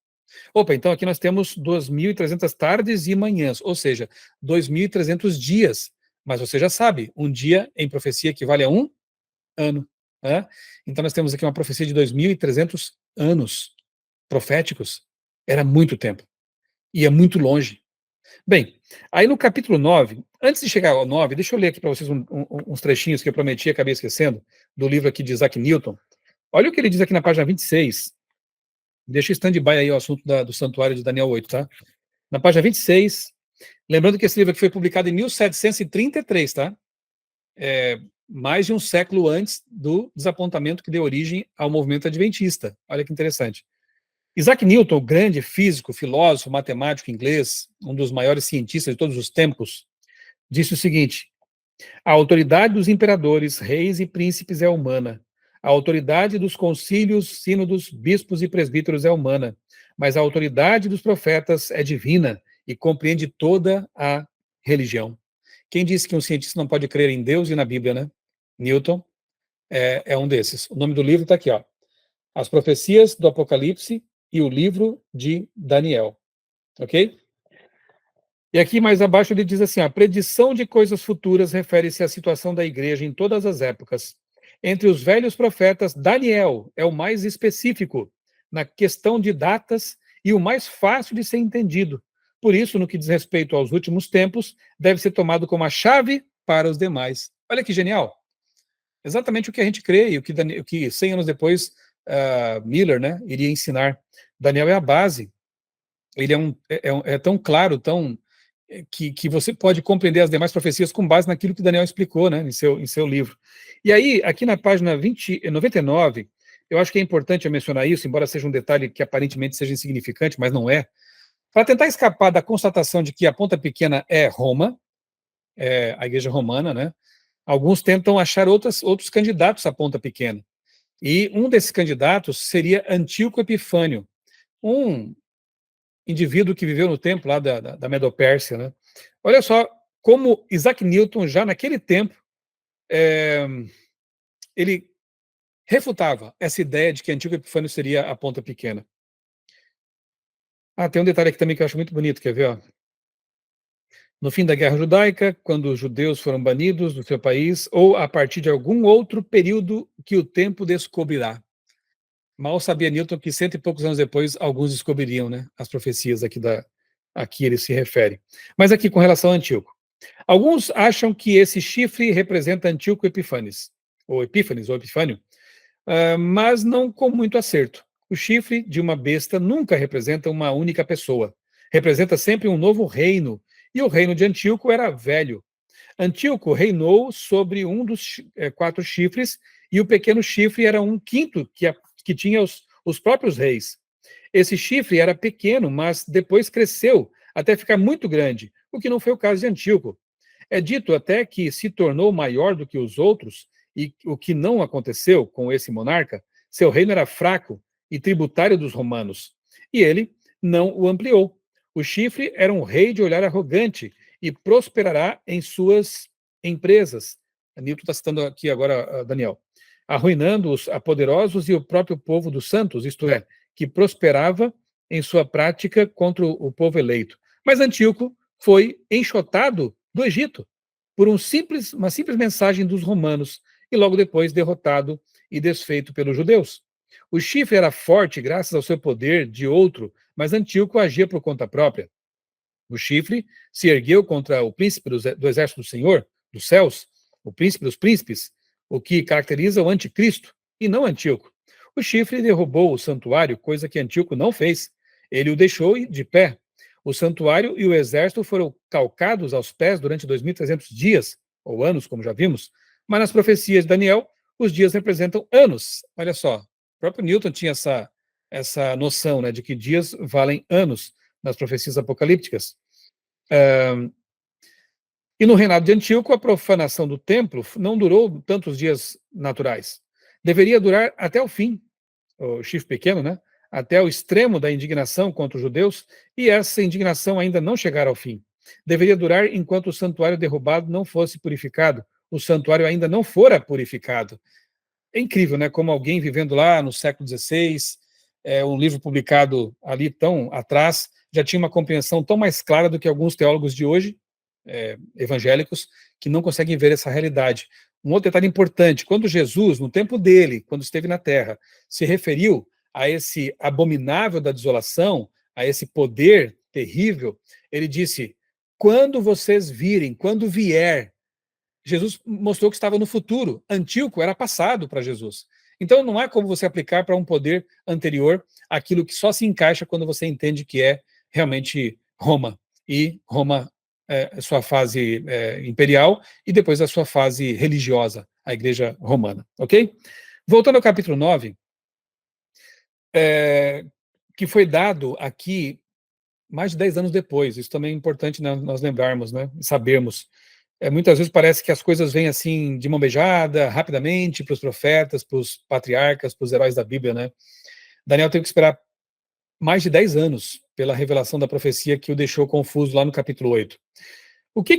Opa, então aqui nós temos 2.300 tardes e manhãs, ou seja, 2.300 dias. Mas você já sabe, um dia em profecia equivale a um ano. Né? Então nós temos aqui uma profecia de 2.300 anos proféticos. Era muito tempo. Ia muito longe. Bem, aí no capítulo 9, antes de chegar ao 9, deixa eu ler aqui para vocês uns trechinhos que eu prometi e acabei esquecendo, do livro aqui de Isaac Newton. Olha o que ele diz aqui na página 26. Deixa stand-by aí o assunto do santuário de Daniel 8, tá? Na página 26, lembrando que esse livro aqui foi publicado em 1733, tá? Mais de um século antes do desapontamento que deu origem ao movimento adventista. Olha que interessante. Isaac Newton, grande físico, filósofo, matemático inglês, um dos maiores cientistas de todos os tempos, disse o seguinte: a autoridade dos imperadores, reis e príncipes é humana. A autoridade dos concílios, sínodos, bispos e presbíteros é humana. Mas a autoridade dos profetas é divina e compreende toda a religião. Quem disse que um cientista não pode crer em Deus e na Bíblia, né? Newton é um desses. O nome do livro está aqui, ó. As Profecias do Apocalipse e o Livro de Daniel. Ok? E aqui mais abaixo ele diz assim, a predição de coisas futuras refere-se à situação da igreja em todas as épocas. Entre os velhos profetas, Daniel é o mais específico na questão de datas e o mais fácil de ser entendido. Por isso, no que diz respeito aos últimos tempos, deve ser tomado como a chave para os demais. Olha que genial! Exatamente o que a gente crê e o que 100 anos depois Miller, né, iria ensinar. Daniel é a base. Ele é tão claro, que você pode compreender as demais profecias com base naquilo que Daniel explicou, né, em seu livro. E aí, aqui na página 99, eu acho que é importante eu mencionar isso, embora seja um detalhe que aparentemente seja insignificante, mas não é, para tentar escapar da constatação de que a ponta pequena é Roma, a igreja romana, né, alguns tentam achar outros candidatos à ponta pequena. E um desses candidatos seria Antíoco Epifânio, um indivíduo que viveu no tempo lá da Medopérsia, né? Olha só como Isaac Newton, já naquele tempo, ele refutava essa ideia de que Antíoco Epifânio seria a ponta pequena. Tem um detalhe aqui também que eu acho muito bonito, quer ver? Ó? No fim da Guerra Judaica, quando os judeus foram banidos do seu país, ou a partir de algum outro período que o tempo descobrirá. Mal sabia Newton que 100 e poucos anos depois, alguns descobririam, né, as profecias aqui ele se refere. Mas aqui com relação a Antíoco. Alguns acham que esse chifre representa Antíoco Epífanes, ou Epifânio, mas não com muito acerto. O chifre de uma besta nunca representa uma única pessoa. Representa sempre um novo reino, e o reino de Antíoco era velho. Antíoco reinou sobre um dos quatro chifres, e o pequeno chifre era um quinto que tinha os próprios reis. Esse chifre era pequeno, mas depois cresceu até ficar muito grande, o que não foi o caso de Antíoco. É dito até que se tornou maior do que os outros, e o que não aconteceu com esse monarca. Seu reino era fraco e tributário dos romanos, e ele não o ampliou. O chifre era um rei de olhar arrogante e prosperará em suas empresas. Nilton está citando aqui agora, Daniel. Arruinando os poderosos e o próprio povo dos santos, isto é, que prosperava em sua prática contra o povo eleito. Mas Antíoco foi enxotado do Egito por uma simples mensagem dos romanos e logo depois derrotado e desfeito pelos judeus. O chifre era forte graças ao seu poder de outro, mas Antíoco agia por conta própria. O chifre se ergueu contra o príncipe do exército do Senhor, dos céus, o príncipe dos príncipes, o que caracteriza o anticristo, e não Antíoco. O chifre derrubou o santuário, coisa que Antíoco não fez. Ele o deixou de pé. O santuário e o exército foram calcados aos pés durante 2.300 dias, ou anos, como já vimos, mas nas profecias de Daniel, os dias representam anos. Olha só, o próprio Newton tinha essa noção, né, de que dias valem anos nas profecias apocalípticas. E no reinado de Antíoco, a profanação do templo não durou tantos dias naturais. Deveria durar até o fim, o chifre pequeno, né? Até o extremo da indignação contra os judeus, e essa indignação ainda não chegara ao fim. Deveria durar enquanto o santuário derrubado não fosse purificado, o santuário ainda não fora purificado. É incrível, né? Como alguém vivendo lá no século XVI, um livro publicado ali tão atrás, já tinha uma compreensão tão mais clara do que alguns teólogos de hoje, evangélicos, que não conseguem ver essa realidade. Um outro detalhe importante, quando Jesus, no tempo dele, quando esteve na Terra, se referiu a esse abominável da desolação, a esse poder terrível, ele disse, quando vocês virem, quando vier, Jesus mostrou que estava no futuro. Antíoco era passado para Jesus. Então não há como você aplicar para um poder anterior aquilo que só se encaixa quando você entende que é realmente Roma. E Roma sua fase imperial e depois a sua fase religiosa, a Igreja Romana. Ok? Voltando ao capítulo 9, que foi dado aqui mais de 10 anos depois. Isso também é importante, né, nós lembrarmos, né, sabermos. Muitas vezes parece que as coisas vêm assim de mão beijada, rapidamente, para os profetas, para os patriarcas, para os heróis da Bíblia, né? Daniel teve que esperar mais de 10 anos pela revelação da profecia que o deixou confuso lá no capítulo 8. O que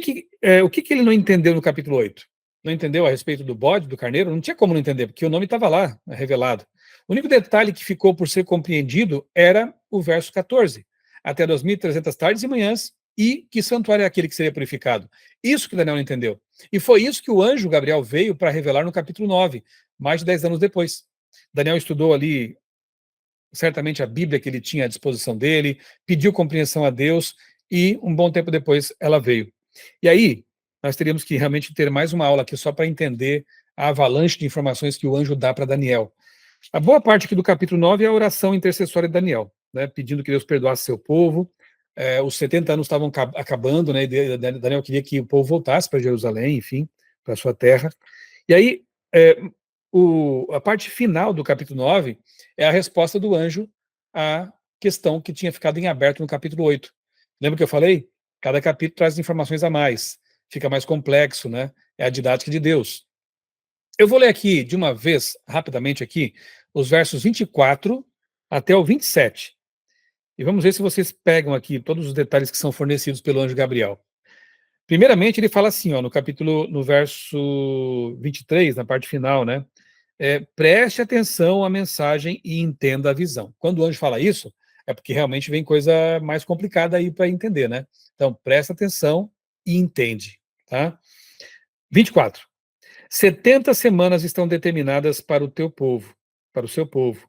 ele não entendeu no capítulo 8? Não entendeu a respeito do bode, do carneiro? Não tinha como não entender, porque o nome estava lá, revelado. O único detalhe que ficou por ser compreendido era o verso 14. Até 2.300 tardes e manhãs, e que santuário é aquele que seria purificado? Isso que Daniel não entendeu. E foi isso que o anjo Gabriel veio para revelar no capítulo 9, mais de 10 anos depois. Daniel estudou ali, certamente, a Bíblia que ele tinha à disposição dele, pediu compreensão a Deus, e um bom tempo depois ela veio. E aí, nós teríamos que realmente ter mais uma aula aqui só para entender a avalanche de informações que o anjo dá para Daniel. A boa parte aqui do capítulo 9 é a oração intercessória de Daniel, né, pedindo que Deus perdoasse seu povo. Os 70 anos estavam acabando, né, e Daniel queria que o povo voltasse para Jerusalém, enfim, para sua terra. E aí, a parte final do capítulo 9 é a resposta do anjo à questão que tinha ficado em aberto no capítulo 8. Lembra que eu falei? Cada capítulo traz informações a mais, fica mais complexo, né? É a didática de Deus. Eu vou ler aqui, de uma vez, rapidamente aqui, os versos 24 até o 27. E vamos ver se vocês pegam aqui todos os detalhes que são fornecidos pelo anjo Gabriel. Primeiramente, ele fala assim, ó, no verso 23, na parte final, né? Preste atenção à mensagem e entenda a visão. Quando o anjo fala isso, é porque realmente vem coisa mais complicada aí para entender, né? Então, presta atenção e entende, tá? 24. 70 semanas estão determinadas para o teu povo, para o seu povo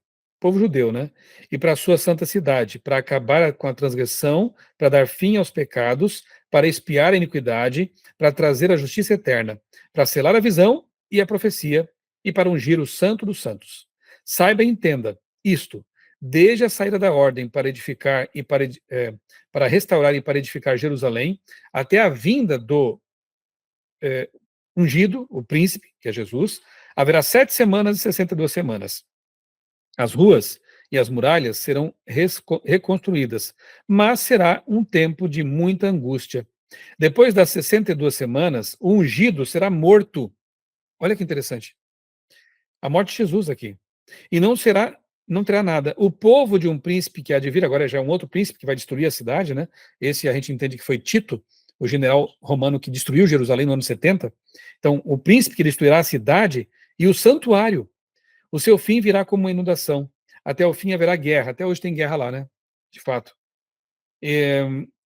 judeu, né? E para a sua santa cidade, para acabar com a transgressão, para dar fim aos pecados, para expiar a iniquidade, para trazer a justiça eterna, para selar a visão e a profecia, e para ungir o santo dos santos. Saiba e entenda isto, desde a saída da ordem para edificar e para restaurar e para edificar Jerusalém, até a vinda do ungido, o príncipe, que é Jesus, haverá 7 semanas e 62 semanas. As ruas e as muralhas serão reconstruídas, mas será um tempo de muita angústia. Depois das 62 semanas, o ungido será morto. Olha que interessante. A morte de Jesus aqui. E não terá nada. O povo de um príncipe que há de vir, agora já é um outro príncipe que vai destruir a cidade, né? Esse a gente entende que foi Tito, o general romano que destruiu Jerusalém no ano 70. Então, o príncipe que destruirá a cidade e o santuário. O seu fim virá como uma inundação. Até o fim haverá guerra. Até hoje tem guerra lá, né? De fato.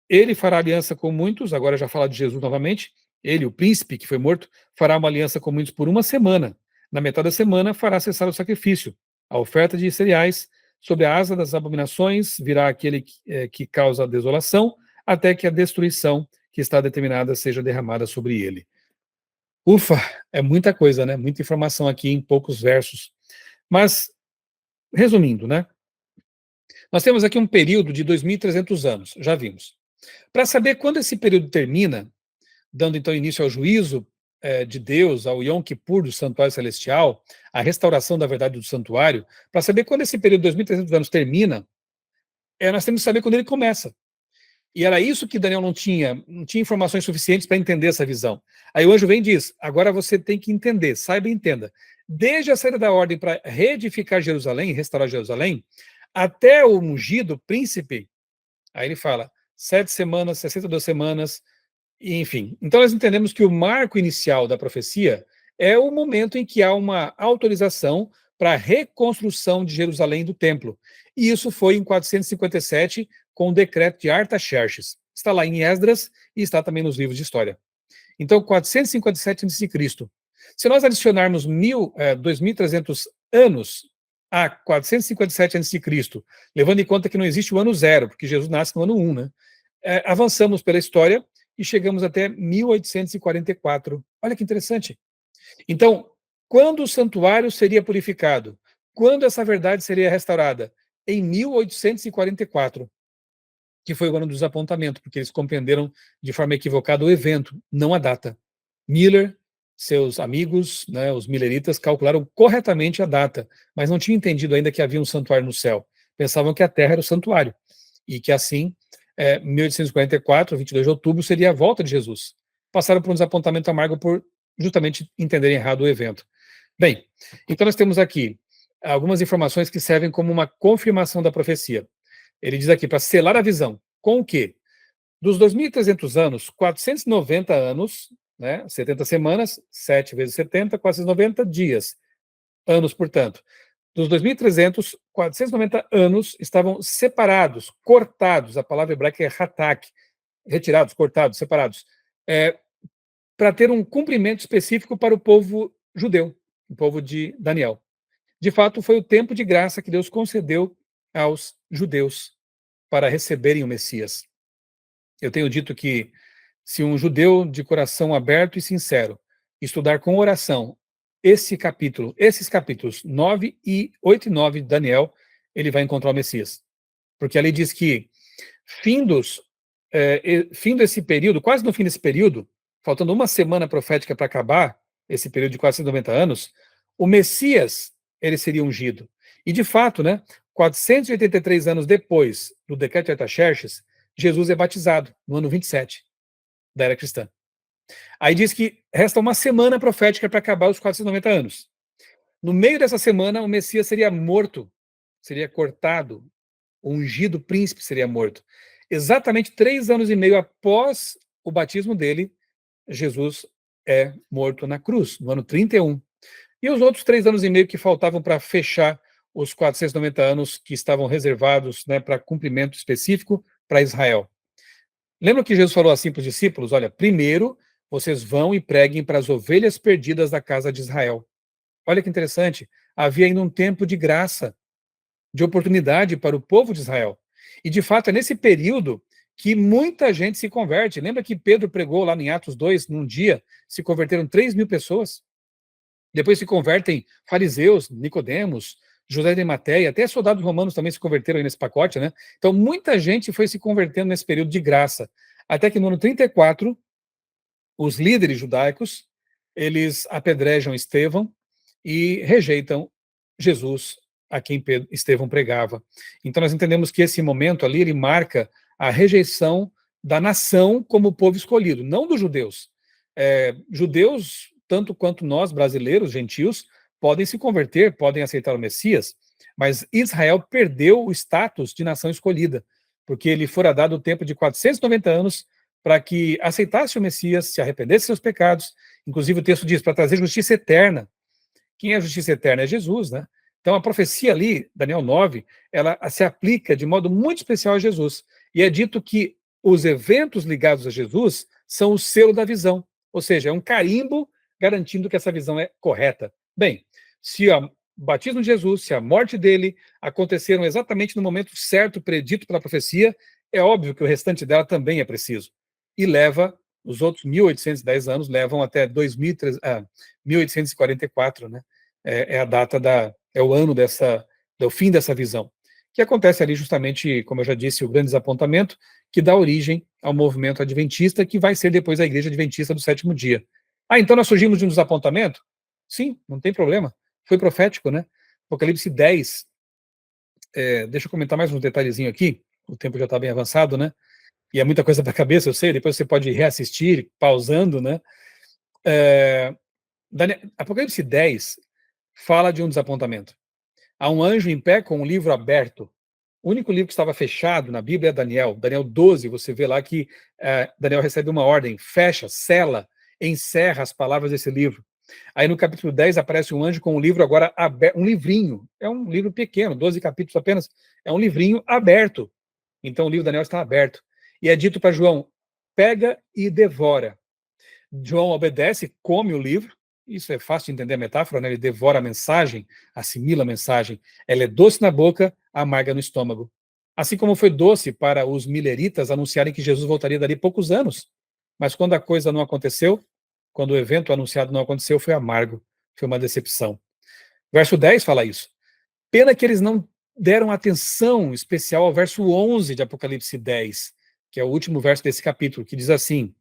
Ele fará aliança com muitos, agora já fala de Jesus novamente. Ele, o príncipe que foi morto, fará uma aliança com muitos por uma semana. Na metade da semana fará cessar o sacrifício, a oferta de cereais. Sobre a asa das abominações virá aquele que causa a desolação, até que a destruição que está determinada seja derramada sobre ele. Ufa, é muita coisa, né? Muita informação aqui em poucos versos. Mas, resumindo, né? Nós temos aqui um período de 2.300 anos, já vimos. Para saber quando esse período termina, dando então início ao juízo de Deus, ao Yom Kippur do Santuário Celestial, a restauração da verdade do santuário, para saber quando esse período de 2.300 anos termina, nós temos que saber quando ele começa. E era isso que Daniel não tinha informações suficientes para entender essa visão. Aí o anjo vem e diz, agora você tem que entender, saiba e entenda. Desde a saída da ordem para reedificar Jerusalém, restaurar Jerusalém, até o ungido príncipe, aí ele fala, 7 semanas, 62 semanas, enfim. Então nós entendemos que o marco inicial da profecia é o momento em que há uma autorização para a reconstrução de Jerusalém do templo. E isso foi em 457, com o decreto de Artaxerxes. Está lá em Esdras e está também nos livros de história. Então, 457 a.C. Se nós adicionarmos 2.300 anos a 457 a.C., levando em conta que não existe o ano zero, porque Jesus nasce no ano 1, né? Avançamos pela história e chegamos até 1844. Olha que interessante. Então, quando o santuário seria purificado? Quando essa verdade seria restaurada? Em 1844, que foi o ano do desapontamento, porque eles compreenderam de forma equivocada o evento, não a data. Miller, seus amigos, né, os milleritas, calcularam corretamente a data, mas não tinham entendido ainda que havia um santuário no céu. Pensavam que a Terra era o santuário, e que assim, 1844, 22 de outubro, seria a volta de Jesus. Passaram por um desapontamento amargo por justamente entenderem errado o evento. Bem, então nós temos aqui algumas informações que servem como uma confirmação da profecia. Ele diz aqui, para selar a visão, com o quê? Dos 2.300 anos, 490 anos, né, 70 semanas, 7 vezes 70, 490 dias, anos, portanto. Dos 2.300, 490 anos estavam separados, cortados, a palavra hebraica é hatak, retirados, cortados, separados, para ter um cumprimento específico para o povo judeu, o povo de Daniel. De fato, foi o tempo de graça que Deus concedeu aos judeus para receberem o Messias. Eu tenho dito que se um judeu de coração aberto e sincero estudar com oração esses capítulos 8 e 9 de Daniel, ele vai encontrar o Messias. Porque ali diz que, findo esse período, quase no fim desse período, faltando uma semana profética para acabar esse período de 490 anos, o Messias, ele seria ungido. E de fato, né, 483 anos depois do decreto de Artaxerxes, Jesus é batizado, no ano 27 da era cristã. Aí diz que resta uma semana profética para acabar os 490 anos. No meio dessa semana, o Messias seria morto, seria cortado, o ungido príncipe seria morto. Exatamente 3 anos e meio após o batismo dele, Jesus é morto na cruz, no ano 31. E os outros 3 anos e meio que faltavam para fechar os 490 anos que estavam reservados, né, para cumprimento específico para Israel. Lembra que Jesus falou assim para os discípulos? Olha, primeiro vocês vão e preguem para as ovelhas perdidas da casa de Israel. Olha que interessante, havia ainda um tempo de graça, de oportunidade para o povo de Israel. E de fato é nesse período que muita gente se converte. Lembra que Pedro pregou lá em Atos 2, num dia, se converteram 3.000 pessoas? Depois se convertem fariseus, Nicodemos, José de Arimateia, até soldados romanos também se converteram aí nesse pacote, né? Então, muita gente foi se convertendo nesse período de graça. Até que no ano 34, os líderes judaicos, eles apedrejam Estevão e rejeitam Jesus, a quem Estevão pregava. Então nós entendemos que esse momento ali, ele marca a rejeição da nação como povo escolhido, não dos judeus. Judeus, tanto quanto nós, brasileiros, gentios, podem se converter, podem aceitar o Messias, mas Israel perdeu o status de nação escolhida, porque ele fora dado o tempo de 490 anos para que aceitasse o Messias, se arrependesse de seus pecados. Inclusive o texto diz, para trazer justiça eterna. Quem é a justiça eterna? É Jesus, né? Então a profecia ali, Daniel 9, ela se aplica de modo muito especial a Jesus. E é dito que os eventos ligados a Jesus são o selo da visão. Ou seja, é um carimbo garantindo que essa visão é correta. Bem, se o batismo de Jesus, se a morte dele aconteceram exatamente no momento certo predito pela profecia, é óbvio que o restante dela também é preciso. E leva, os outros 1.810 anos levam até 1844, né? É a data é o ano do fim dessa visão, que acontece ali justamente, como eu já disse, o grande desapontamento, que dá origem ao movimento adventista, que vai ser depois a Igreja Adventista do Sétimo Dia. Então nós surgimos de um desapontamento? Sim, não tem problema. Foi profético, né? Apocalipse 10, deixa eu comentar mais um detalhezinho aqui, o tempo já está bem avançado, né? E é muita coisa para a cabeça, eu sei, depois você pode reassistir, pausando, né? Apocalipse 10 fala de um desapontamento. Há um anjo em pé com um livro aberto. O único livro que estava fechado na Bíblia é Daniel. Daniel 12, você vê lá que Daniel recebe uma ordem, fecha, sela, encerra as palavras desse livro. Aí no capítulo 10 aparece um anjo com um livro agora aberto, um livrinho. É um livro pequeno, 12 capítulos apenas. É um livrinho aberto. Então o livro de Daniel está aberto. E é dito para João, pega e devora. João obedece, come o livro. Isso é fácil de entender a metáfora, né? Ele devora a mensagem, assimila a mensagem. Ela é doce na boca, amarga no estômago. Assim como foi doce para os mileritas anunciarem que Jesus voltaria dali poucos anos. Mas quando a coisa não aconteceu, quando o evento anunciado não aconteceu, foi amargo, foi uma decepção. Verso 10 fala isso. Pena que eles não deram atenção especial ao verso 11 de Apocalipse 10, que é o último verso desse capítulo, que diz assim: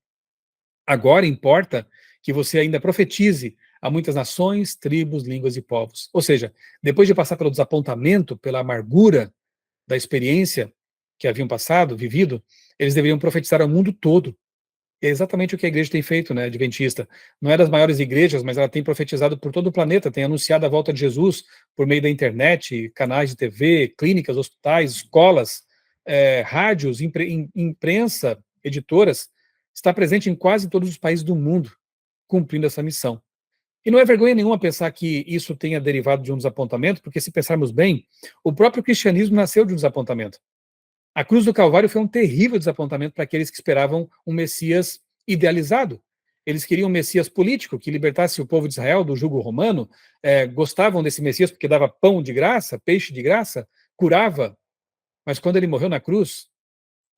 agora importa que você ainda profetize a muitas nações, tribos, línguas e povos. Ou seja, depois de passar pelo desapontamento, pela amargura da experiência que haviam passado, vivido, eles deveriam profetizar ao mundo todo. É exatamente o que a igreja tem feito, né, adventista. Não é das maiores igrejas, mas ela tem profetizado por todo o planeta, tem anunciado a volta de Jesus por meio da internet, canais de TV, clínicas, hospitais, escolas, rádios, imprensa, editoras. Está presente em quase todos os países do mundo, cumprindo essa missão. E não é vergonha nenhuma pensar que isso tenha derivado de um desapontamento, porque se pensarmos bem, o próprio cristianismo nasceu de um desapontamento. A cruz do Calvário foi um terrível desapontamento para aqueles que esperavam um Messias idealizado. Eles queriam um Messias político, que libertasse o povo de Israel do jugo romano, gostavam desse Messias porque dava pão de graça, peixe de graça, curava. Mas quando ele morreu na cruz,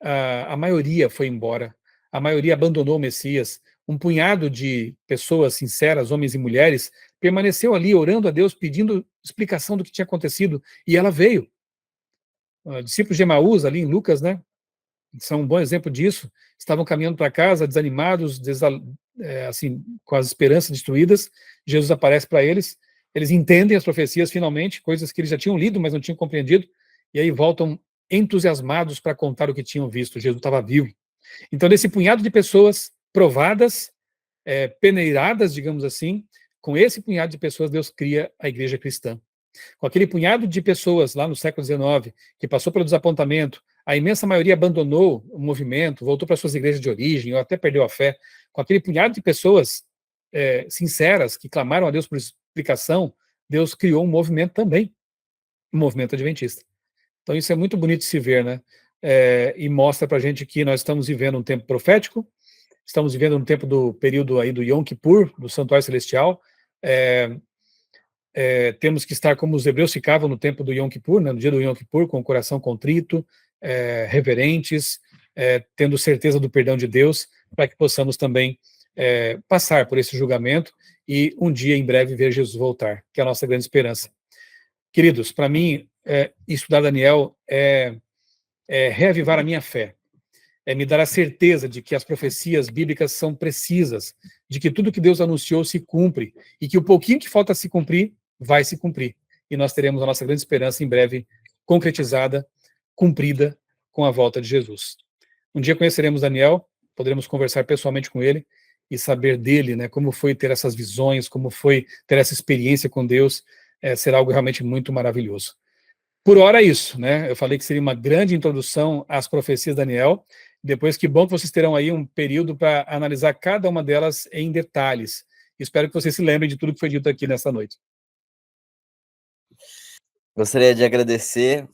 a maioria foi embora, a maioria abandonou o Messias. Um punhado de pessoas sinceras, homens e mulheres, permaneceu ali orando a Deus, pedindo explicação do que tinha acontecido, e ela veio. Discípulos de Emaús, ali em Lucas, né, são um bom exemplo disso, estavam caminhando para casa, desanimados, assim, com as esperanças destruídas. Jesus aparece para eles, eles entendem as profecias finalmente, coisas que eles já tinham lido, mas não tinham compreendido, e aí voltam entusiasmados para contar o que tinham visto. Jesus estava vivo. Então, desse punhado de pessoas provadas, peneiradas, digamos assim, com esse punhado de pessoas, Deus cria a igreja cristã. Com aquele punhado de pessoas lá no século XIX, que passou pelo desapontamento, a imensa maioria abandonou o movimento, voltou para suas igrejas de origem, ou até perdeu a fé. Com aquele punhado de pessoas sinceras, que clamaram a Deus por explicação, Deus criou um movimento também, um movimento adventista. Então isso é muito bonito de se ver, né? E mostra para a gente que nós estamos vivendo um tempo profético, estamos vivendo um tempo do período aí do Yom Kippur, do Santuário Celestial. Temos que estar como os hebreus ficavam no tempo do Yom Kippur, né, no dia do Yom Kippur, com o coração contrito, reverentes, tendo certeza do perdão de Deus, para que possamos também passar por esse julgamento e um dia, em breve, ver Jesus voltar, que é a nossa grande esperança. Queridos, para mim, estudar Daniel é reavivar a minha fé, é me dar a certeza de que as profecias bíblicas são precisas, de que tudo que Deus anunciou se cumpre, e que o pouquinho que falta se cumprir, vai se cumprir. E nós teremos a nossa grande esperança em breve concretizada, cumprida, com a volta de Jesus. Um dia conheceremos Daniel, poderemos conversar pessoalmente com ele e saber dele, né, como foi ter essas visões, como foi ter essa experiência com Deus, será algo realmente muito maravilhoso. Por hora é isso, né? Eu falei que seria uma grande introdução às profecias de Daniel. Depois, que bom que vocês terão aí um período para analisar cada uma delas em detalhes. Espero que vocês se lembrem de tudo que foi dito aqui nesta noite. Gostaria de agradecer,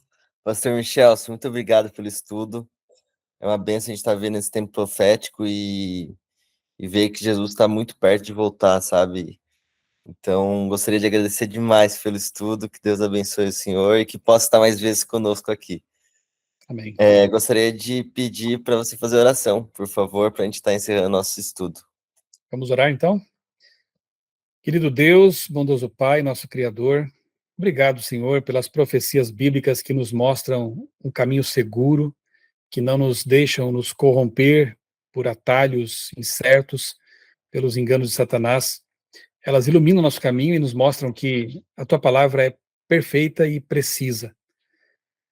pastor Michel, muito obrigado pelo estudo. É uma bênção a gente estar vendo esse tempo profético e ver que Jesus está muito perto de voltar, sabe? Então, gostaria de agradecer demais pelo estudo, que Deus abençoe o senhor e que possa estar mais vezes conosco aqui. Amém. Gostaria de pedir para você fazer oração, por favor, para a gente estar encerrando nosso estudo. Vamos orar, então? Querido Deus, bondoso Pai, nosso Criador, obrigado, Senhor, pelas profecias bíblicas que nos mostram um caminho seguro, que não nos deixam nos corromper por atalhos incertos, pelos enganos de Satanás. Elas iluminam nosso caminho e nos mostram que a tua palavra é perfeita e precisa.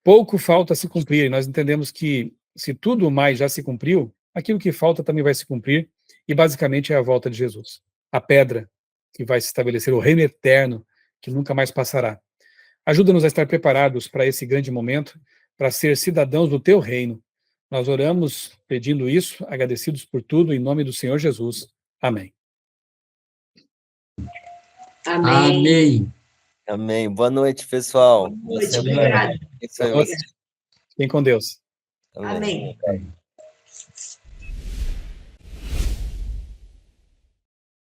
Pouco falta se cumprir, e nós entendemos que se tudo mais já se cumpriu, aquilo que falta também vai se cumprir, e basicamente é a volta de Jesus. A pedra que vai se estabelecer, o reino eterno que nunca mais passará. Ajuda-nos a estar preparados para esse grande momento, para ser cidadãos do teu reino. Nós oramos pedindo isso, agradecidos por tudo, em nome do Senhor Jesus. Amém. Amém. Amém. Boa noite, pessoal. Boa noite, obrigado. Fiquem com Deus. Amém. Amém.